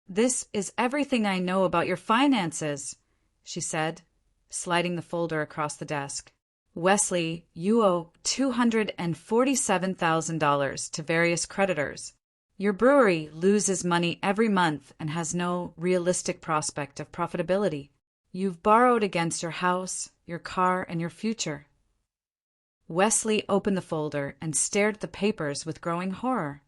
This is everything I know about your finances, she said, sliding the folder across the desk. Wesley, you owe $247,000 to various creditors. Your brewery loses money every month and has no realistic prospect of profitability. You've borrowed against your house, your car, and your future. Wesley opened the folder and stared at the papers with growing horror.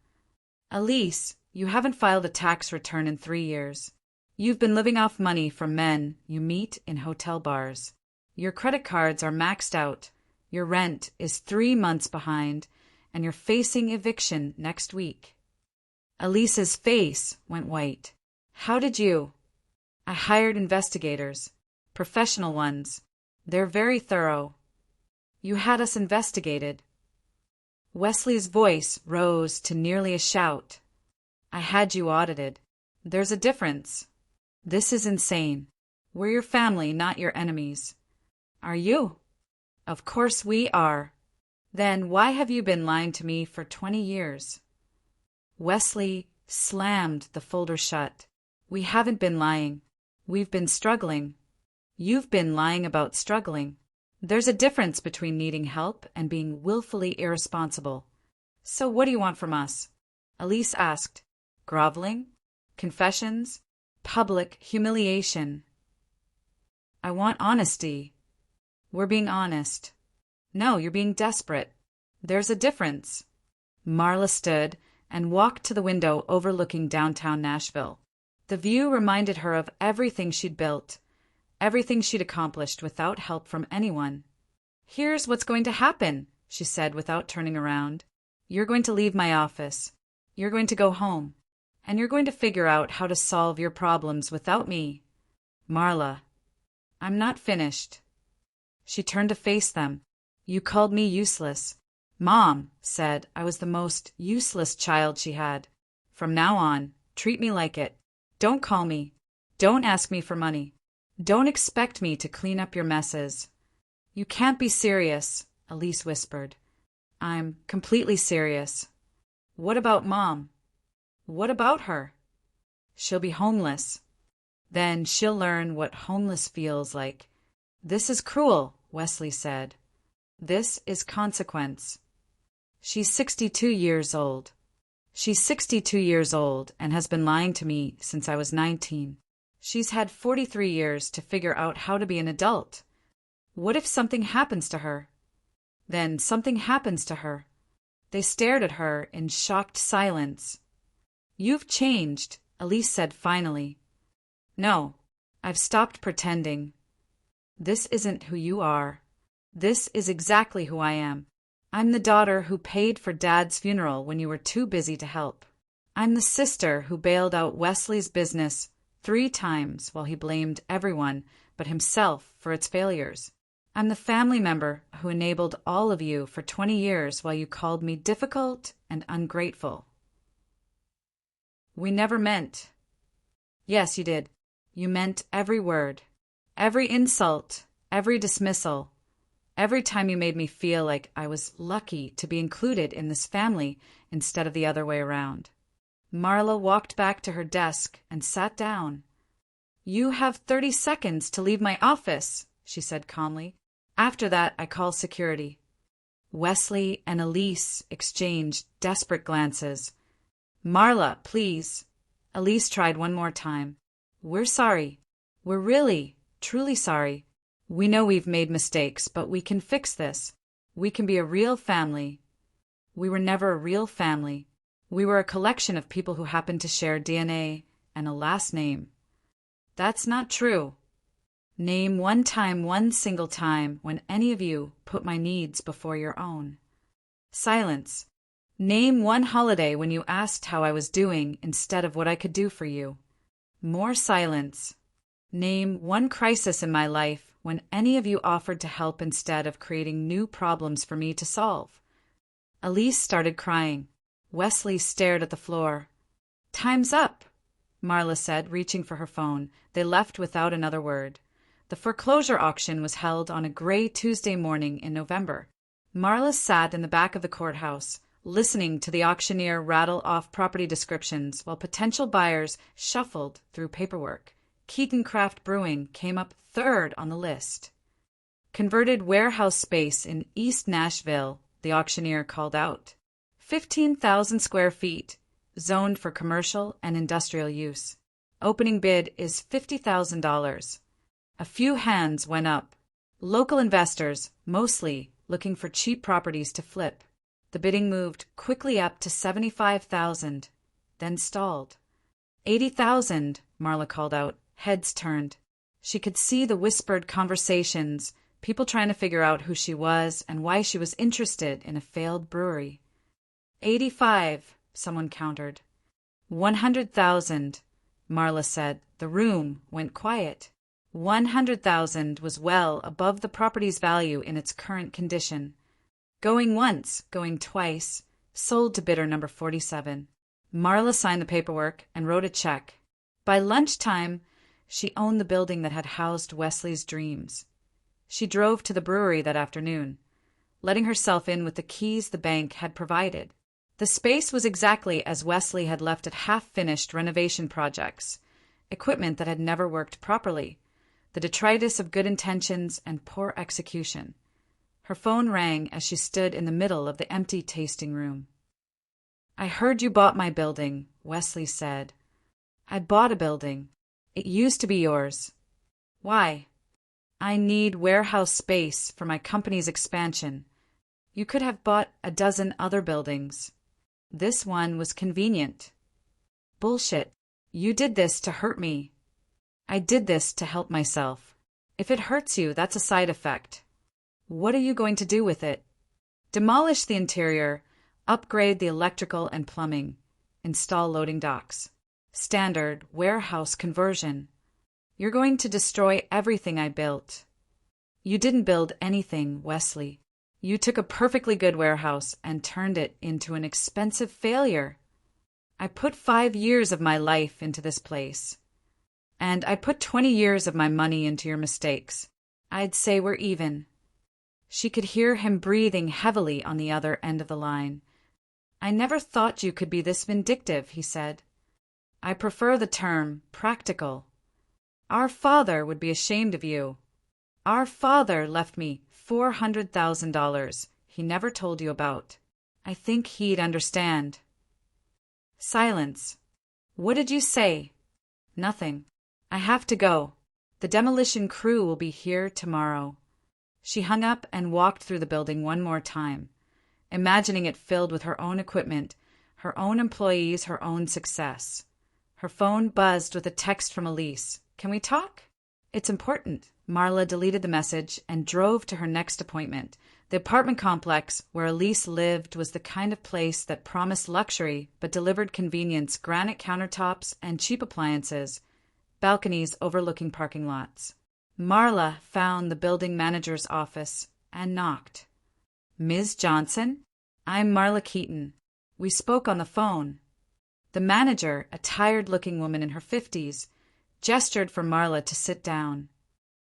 Elise, you haven't filed a tax return in 3 years. You've been living off money from men you meet in hotel bars. Your credit cards are maxed out. Your rent is 3 months behind, and you're facing eviction next week. Elise's face went white. How did you? I hired investigators. Professional ones. They're very thorough. You had us investigated. Wesley's voice rose to nearly a shout. I had you audited. There's a difference. This is insane. We're your family, not your enemies. Are you? Of course we are. Then why have you been lying to me for 20 years? Wesley slammed the folder shut. We haven't been lying. We've been struggling. You've been lying about struggling. There's a difference between needing help and being willfully irresponsible. So what do you want from us? Elise asked. Groveling? Confessions? Public humiliation? I want honesty. We're being honest. No, you're being desperate. There's a difference. Marla stood and walked to the window overlooking downtown Nashville. The view reminded her of everything she'd built, everything she'd accomplished without help from anyone. Here's what's going to happen, she said without turning around. You're going to leave my office. You're going to go home. And you're going to figure out how to solve your problems without me. Marla, I'm not finished. She turned to face them. You called me useless. Mom said I was the most useless child she had. From now on, treat me like it. Don't call me. Don't ask me for money. Don't expect me to clean up your messes. You can't be serious, Elise whispered. I'm completely serious. What about Mom? What about her? She'll be homeless. Then she'll learn what homeless feels like. This is cruel, Wesley said. This is consequence. She's 62 years old. She's 62 years old and has been lying to me since I was 19. She's had 43 years to figure out how to be an adult. What if something happens to her? Then something happens to her. They stared at her in shocked silence. "You've changed," Elise said finally. "No, I've stopped pretending. This isn't who you are. This is exactly who I am. I'm the daughter who paid for Dad's funeral when you were too busy to help. I'm the sister who bailed out Wesley's business 3 times while he blamed everyone but himself for its failures. I'm the family member who enabled all of you for 20 years while you called me difficult and ungrateful. We never meant." "Yes, you did. You meant every word, every insult, every dismissal, every time you made me feel like I was lucky to be included in this family instead of the other way around." Marla walked back to her desk and sat down. "You have 30 seconds to leave my office," she said calmly. "After that, I call security." Wesley and Elise exchanged desperate glances. "Marla, please." Elise tried one more time. "We're sorry. We're really, truly sorry. We know we've made mistakes, but we can fix this. We can be a real family." "We were never a real family. We were a collection of people who happened to share DNA and a last name." "That's not true." "Name one single time, when any of you put my needs before your own." Silence. "Name one holiday when you asked how I was doing instead of what I could do for you." More silence. "Name one crisis in my life when any of you offered to help instead of creating new problems for me to solve." Elise started crying. Wesley stared at the floor. "Time's up," Marla said, reaching for her phone. They left without another word. The foreclosure auction was held on a gray Tuesday morning in November. Marla sat in the back of the courthouse, listening to the auctioneer rattle off property descriptions while potential buyers shuffled through paperwork. Keaton Craft Brewing came up third on the list. "Converted warehouse space in East Nashville," the auctioneer called out. 15,000 square feet, zoned for commercial and industrial use. Opening bid is $50,000. A few hands went up. Local investors, mostly, looking for cheap properties to flip. The bidding moved quickly up to 75,000, then stalled. 80,000, Marla called out. Heads turned. She could see the whispered conversations, people trying to figure out who she was and why she was interested in a failed brewery. 85, someone countered. 100,000, Marla said. The room went quiet. 100,000 was well above the property's value in its current condition. Going once, going twice, sold to bidder number 47. Marla signed the paperwork and wrote a check. By lunchtime, she owned the building that had housed Wesley's dreams. She drove to the brewery that afternoon, letting herself in with the keys the bank had provided. The space was exactly as Wesley had left it, half-finished renovation projects, equipment that had never worked properly, the detritus of good intentions and poor execution. Her phone rang as she stood in the middle of the empty tasting room. "I heard you bought my building," Wesley said. "I bought a building. It used to be yours." "Why?" "I need warehouse space for my company's expansion. You could have bought a dozen other buildings. This one was convenient." "Bullshit. You did this to hurt me." "I did this to help myself. If it hurts you, that's a side effect." "What are you going to do with it?" "Demolish the interior, upgrade the electrical and plumbing, install loading docks. Standard warehouse conversion. You're going to destroy everything I built." "You didn't build anything, Wesley. You took a perfectly good warehouse and turned it into an expensive failure." "I put 5 years of my life into this place. And I put 20 years of my money into your mistakes. I'd say we're even." She could hear him breathing heavily on the other end of the line. "I never thought you could be this vindictive," he said. "I prefer the term practical. Our father would be ashamed of you. Our father left me $400,000 he never told you about. I think he'd understand." Silence. "What did you say?" "Nothing. I have to go. The demolition crew will be here tomorrow." She hung up and walked through the building one more time. imagining it filled with her own equipment, her own employees, her own success. Her phone buzzed with a text from Elise. "Can we talk?" "It's important." Marla deleted the message and drove to her next appointment. The apartment complex where Elise lived was the kind of place that promised luxury but delivered convenience: granite countertops and cheap appliances, balconies overlooking parking lots. Marla found the building manager's office and knocked. "Ms. Johnson? I'm Marla Keaton. We spoke on the phone." The manager, a tired-looking woman in her 50s, gestured for Marla to sit down.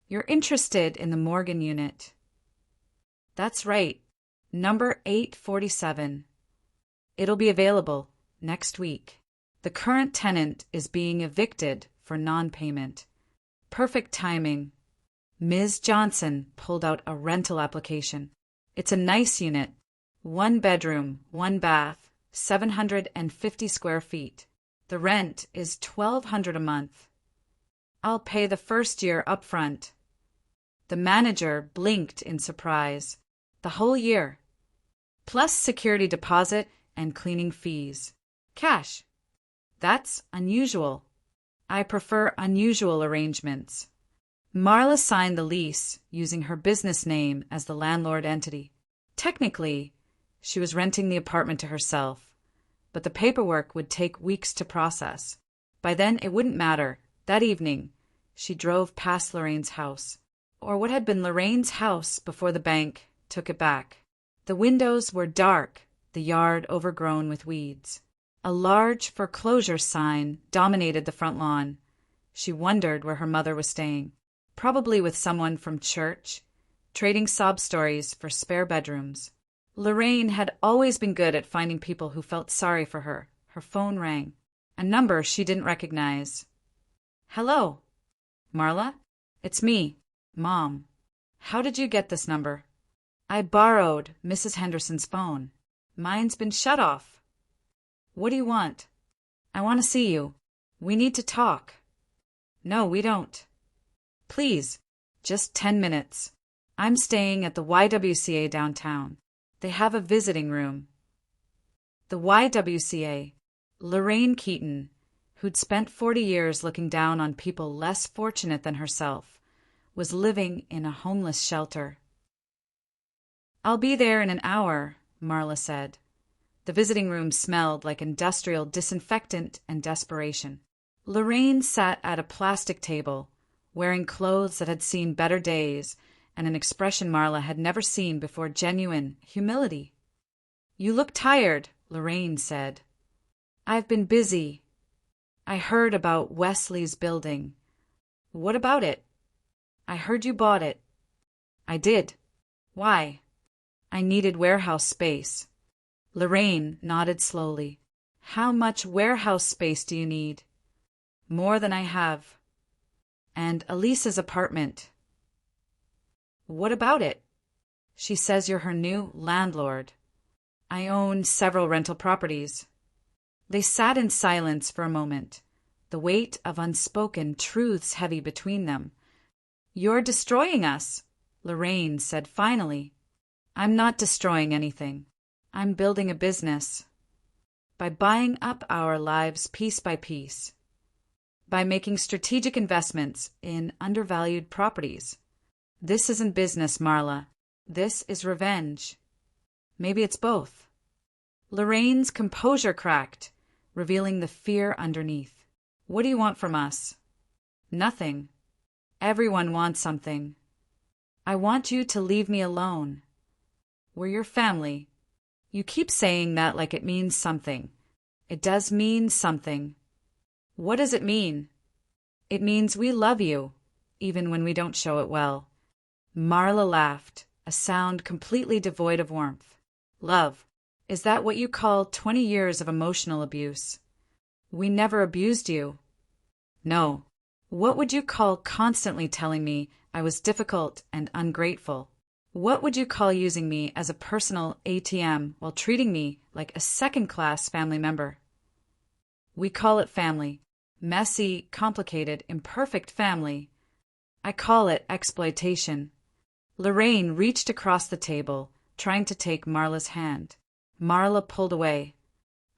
"You're interested in the Morgan unit?" "That's right. Number 847. It'll be available next week. The current tenant is being evicted for non-payment." Perfect timing. Ms. Johnson pulled out a rental application. "It's a nice unit. 1 bedroom, 1 bath, 750 square feet. The rent is $1,200 a month. I'll pay the first year up front." The manager blinked in surprise. "The whole year, plus security deposit and cleaning fees. Cash. That's unusual. I prefer unusual arrangements." Marla signed the lease using her business name as the landlord entity. Technically, she was renting the apartment to herself, but the paperwork would take weeks to process. By then, it wouldn't matter. That evening, she drove past Lorraine's house, or what had been Lorraine's house before the bank took it back. The windows were dark, the yard overgrown with weeds. A large foreclosure sign dominated the front lawn. She wondered where her mother was staying. Probably with someone from church, trading sob stories for spare bedrooms. Lorraine had always been good at finding people who felt sorry for her. Her phone rang. A number she didn't recognize. "Hello, Marla? It's me, Mom. How did you get this number?" "I borrowed Mrs. Henderson's phone. Mine's been shut off." "What do you want?" "I want to see you. We need to talk." "No, we don't." "Please, just 10 minutes. I'm staying at the YWCA downtown. They have a visiting room." The YWCA. Lorraine Keaton, who'd spent 40 years looking down on people less fortunate than herself, was living in a homeless shelter. "I'll be there in an hour," Marla said. The visiting room smelled like industrial disinfectant and desperation. Lorraine sat at a plastic table, wearing clothes that had seen better days and an expression Marla had never seen before: genuine humility. "You look tired," Lorraine said. "I've been busy. I heard about Wesley's building." "What about it?" "I heard you bought it." "I did. Why?" "I needed warehouse space." Lorraine nodded slowly. "How much warehouse space do you need?" "More than I have." "And Elisa's apartment." "What about it?" "She says you're her new landlord." "I own several rental properties." They sat in silence for a moment, the weight of unspoken truths heavy between them. "You're destroying us," Lorraine said finally. "I'm not destroying anything. I'm building a business. By buying up our lives piece by piece. By making strategic investments in undervalued properties. This isn't business, Marla. This is revenge. Maybe it's both." Lorraine's composure cracked, revealing the fear underneath. "What do you want from us?" "Nothing. Everyone wants something. I want you to leave me alone. We're your family. You keep saying that like it means something. It does mean something." "What does it mean?" "It means we love you, even when we don't show it well." Marla laughed, a sound completely devoid of warmth. "Love? Is that what you call 20 years of emotional abuse?" "We never abused you." "No. What would you call constantly telling me I was difficult and ungrateful? What would you call using me as a personal ATM while treating me like a second-class family member?" "We call it family. Messy, complicated, imperfect family. I call it exploitation." Lorraine reached across the table, trying to take Marla's hand. Marla pulled away.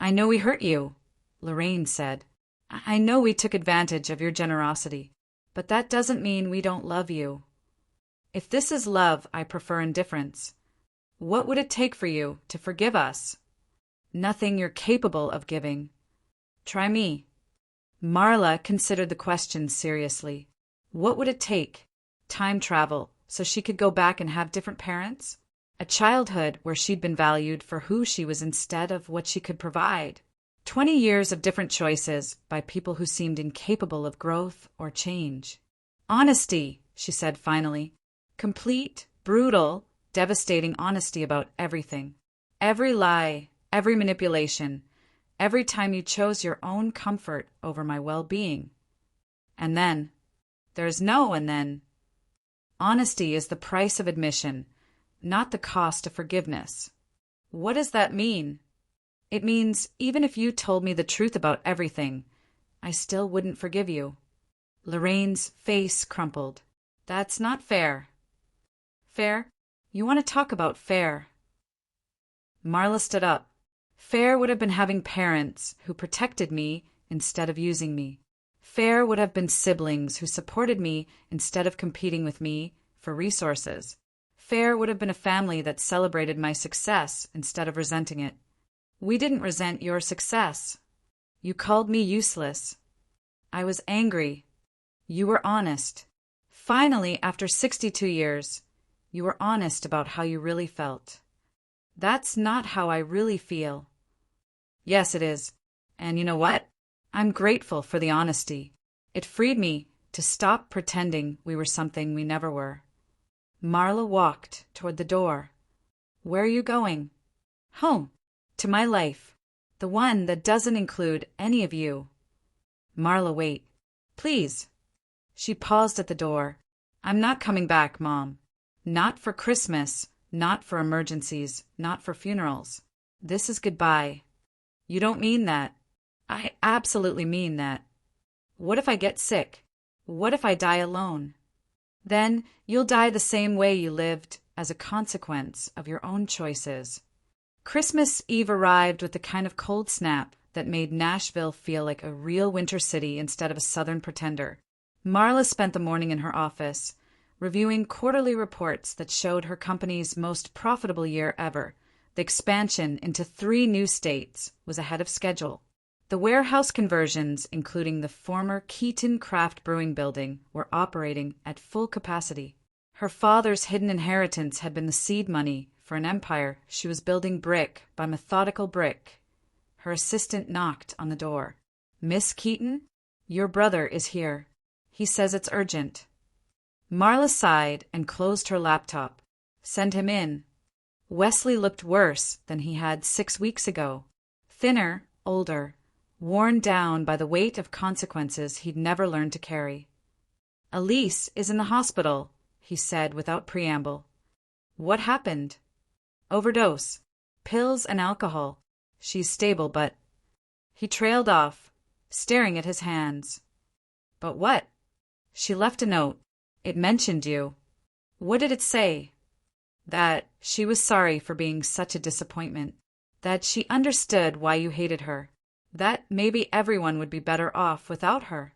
I know we hurt you, Lorraine said. I know we took advantage of your generosity, but that doesn't mean we don't love you. If this is love, I prefer indifference. What would it take for you to forgive us? Nothing you're capable of giving. Try me. Marla considered the question seriously. What would it take? Time travel, so she could go back and have different parents? A childhood where she'd been valued for who she was instead of what she could provide. 20 years of different choices by people who seemed incapable of growth or change. Honesty, she said finally. Complete, brutal, devastating honesty about everything. Every lie, every manipulation, every time you chose your own comfort over my well-being. And then, there's no and then. Honesty is the price of admission, not the cost of forgiveness. What does that mean? It means even if you told me the truth about everything, I still wouldn't forgive you. Lorraine's face crumpled. That's not fair. Fair? You want to talk about fair? Marla stood up. Fair would have been having parents who protected me instead of using me. Fair would have been siblings who supported me instead of competing with me for resources. Fair would have been a family that celebrated my success instead of resenting it. We didn't resent your success. You called me useless. I was angry. You were honest. Finally, after 62 years, you were honest about how you really felt. That's not how I really feel. Yes, it is. And you know what? I'm grateful for the honesty. It freed me to stop pretending we were something we never were. Marla walked toward the door. Where are you going? Home. To my life. The one that doesn't include any of you. Marla, wait. Please. She paused at the door. I'm not coming back, Mom. Not for Christmas, not for emergencies, not for funerals. This is goodbye. You don't mean that. I absolutely mean that. What if I get sick? What if I die alone? Then you'll die the same way you lived as a consequence of your own choices. Christmas Eve arrived with the kind of cold snap that made Nashville feel like a real winter city instead of a southern pretender. Marla spent the morning in her office, reviewing quarterly reports that showed her company's most profitable year ever. The expansion into 3 new states was ahead of schedule. The warehouse conversions, including the former Keaton Craft Brewing Building, were operating at full capacity. Her father's hidden inheritance had been the seed money for an empire she was building brick by methodical brick. Her assistant knocked on the door. Miss Keaton, your brother is here. He says it's urgent. Marla sighed and closed her laptop. Send him in. Wesley looked worse than he had 6 weeks ago. Thinner, older, worn down by the weight of consequences he'd never learned to carry. Elise is in the hospital, he said without preamble. What happened? Overdose. Pills and alcohol. She's stable, but... He trailed off, staring at his hands. But what? She left a note. It mentioned you. What did it say? That she was sorry for being such a disappointment. That she understood why you hated her. That maybe everyone would be better off without her.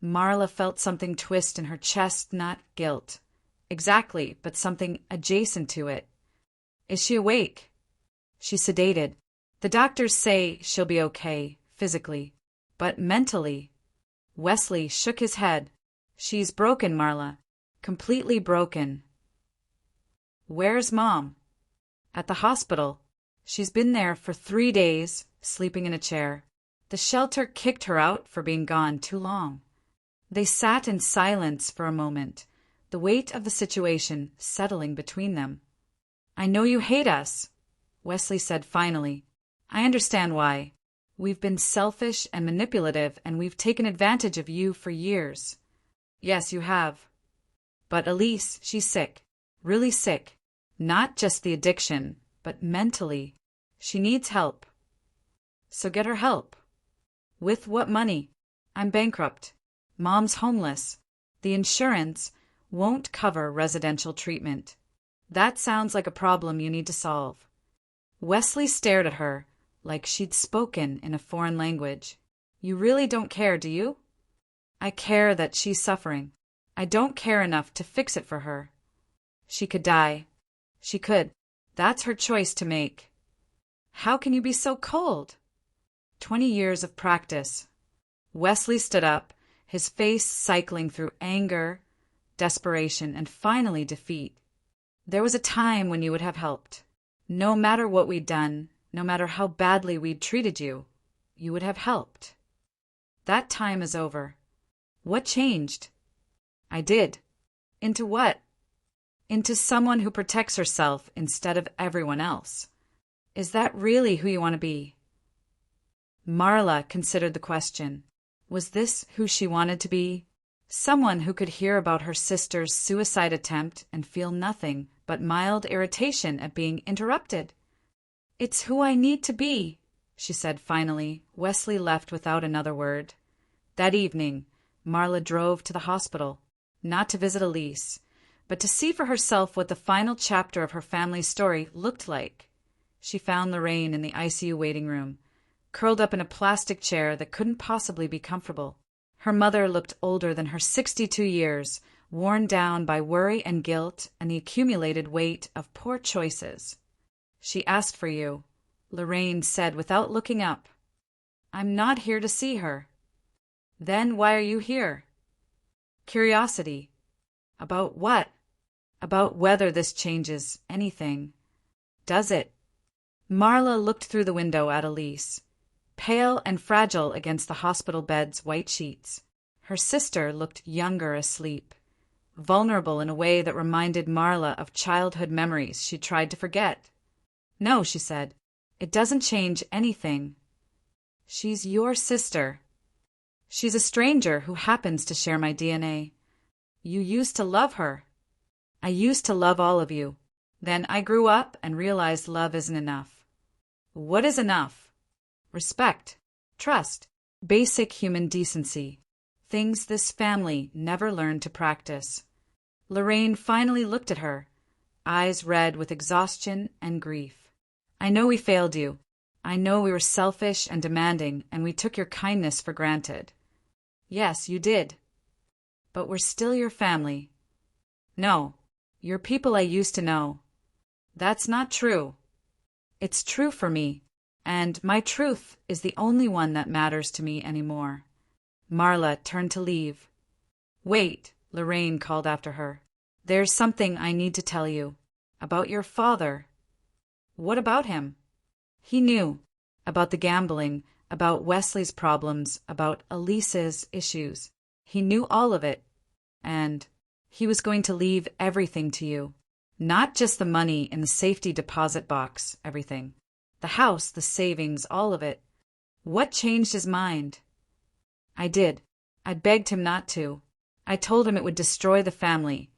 Marla felt something twist in her chest, not guilt. Exactly, but something adjacent to it. Is she awake? She's sedated. The doctors say she'll be okay, physically. But mentally? Wesley shook his head. She's broken, Marla. Completely broken. Where's Mom? At the hospital. She's been there for 3 days, sleeping in a chair. The shelter kicked her out for being gone too long. They sat in silence for a moment, the weight of the situation settling between them. I know you hate us, Wesley said finally. I understand why. We've been selfish and manipulative, and we've taken advantage of you for years. Yes, you have. But Elise, she's sick. Really sick. Not just the addiction, but mentally. She needs help. So get her help. With what money? I'm bankrupt. Mom's homeless. The insurance won't cover residential treatment. That sounds like a problem you need to solve. Wesley stared at her like she'd spoken in a foreign language. You really don't care, do you? I care that she's suffering. I don't care enough to fix it for her. She could die. She could. That's her choice to make. How can you be so cold? 20 years of practice. Wesley stood up, his face cycling through anger, desperation, and finally defeat. There was a time when you would have helped. No matter what we'd done, no matter how badly we'd treated you, you would have helped. That time is over. What changed? I did. Into what? Into someone who protects herself instead of everyone else. Is that really who you want to be? Marla considered the question. Was this who she wanted to be? Someone who could hear about her sister's suicide attempt and feel nothing but mild irritation at being interrupted. It's who I need to be, she said finally. Wesley left without another word. That evening, Marla drove to the hospital, not to visit Elise, but to see for herself what the final chapter of her family's story looked like. She found Lorraine in the ICU waiting room, curled up in a plastic chair that couldn't possibly be comfortable. Her mother looked older than her 62 years, worn down by worry and guilt and the accumulated weight of poor choices. She asked for you, Lorraine said without looking up. I'm not here to see her. Then why are you here? Curiosity. About what? About whether this changes anything. Does it? Marla looked through the window at Elise, pale and fragile against the hospital bed's white sheets. Her sister looked younger asleep, vulnerable in a way that reminded Marla of childhood memories she tried to forget. No, she said, it doesn't change anything. She's your sister. She's a stranger who happens to share my DNA. You used to love her. I used to love all of you. Then I grew up and realized love isn't enough. What is enough? Respect, trust, basic human decency. Things this family never learned to practice. Lorraine finally looked at her, eyes red with exhaustion and grief. I know we failed you. I know we were selfish and demanding, and we took your kindness for granted. Yes, you did. But we're still your family. No, you're people I used to know. That's not true. It's true for me, and my truth is the only one that matters to me anymore. Marla turned to leave. Wait, Lorraine called after her. There's something I need to tell you. About your father. What about him? He knew. About the gambling, about Wesley's problems, about Elise's issues. He knew all of it. And he was going to leave everything to you. Not just the money in the safety deposit box, everything. The house, the savings, all of it. What changed his mind? I did. I begged him not to. I told him it would destroy the family,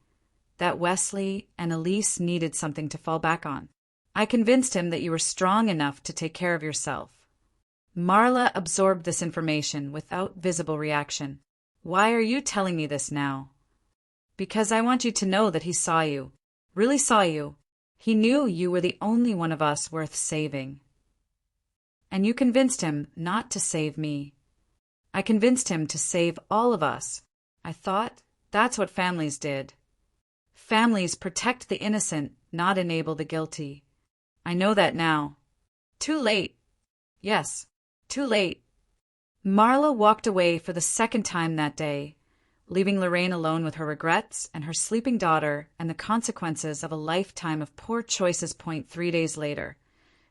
that Wesley and Elise needed something to fall back on. I convinced him that you were strong enough to take care of yourself. Marla absorbed this information without visible reaction. Why are you telling me this now? Because I want you to know that he saw you. Really saw you. He knew you were the only one of us worth saving. And you convinced him not to save me. I convinced him to save all of us. I thought that's what families did. Families protect the innocent, not enable the guilty. I know that now. Too late. Yes, too late. Marla walked away for the second time that day, leaving Lorraine alone with her regrets and her sleeping daughter and the consequences of a lifetime of poor choices. 3 days later,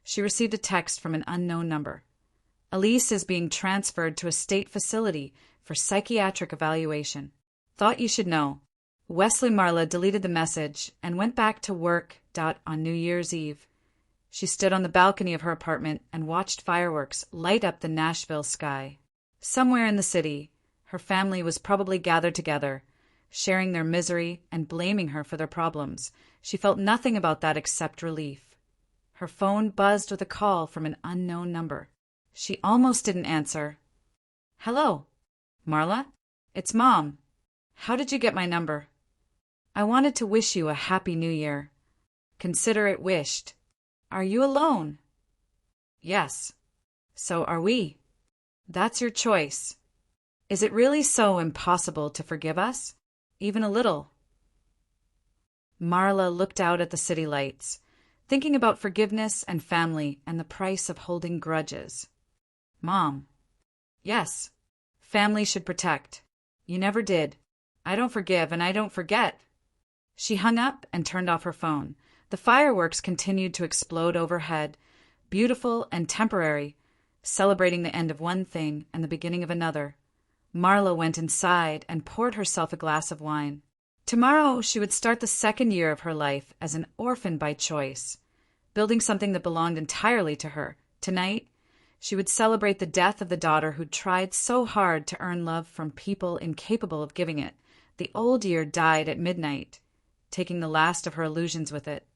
she received a text from an unknown number. Elise is being transferred to a state facility for psychiatric evaluation. Thought you should know. Wesley. Marla deleted the message and went back to work. On New Year's Eve. She stood on the balcony of her apartment and watched fireworks light up the Nashville sky. Somewhere in the city, her family was probably gathered together, sharing their misery and blaming her for their problems. She felt nothing about that except relief. Her phone buzzed with a call from an unknown number. She almost didn't answer. Hello, Marla? It's Mom. How did you get my number? I wanted to wish you a happy new year. Consider it wished. Are you alone? Yes. So are we. That's your choice. Is it really so impossible to forgive us? Even a little? Marla looked out at the city lights, thinking about forgiveness and family and the price of holding grudges. Mom. Yes. Family should protect. You never did. I don't forgive and I don't forget. She hung up and turned off her phone. The fireworks continued to explode overhead, beautiful and temporary, celebrating the end of one thing and the beginning of another. Marla went inside and poured herself a glass of wine. Tomorrow she would start the second year of her life as an orphan by choice, building something that belonged entirely to her. Tonight, she would celebrate the death of the daughter who'd tried so hard to earn love from people incapable of giving it. The old year died at midnight, taking the last of her illusions with it.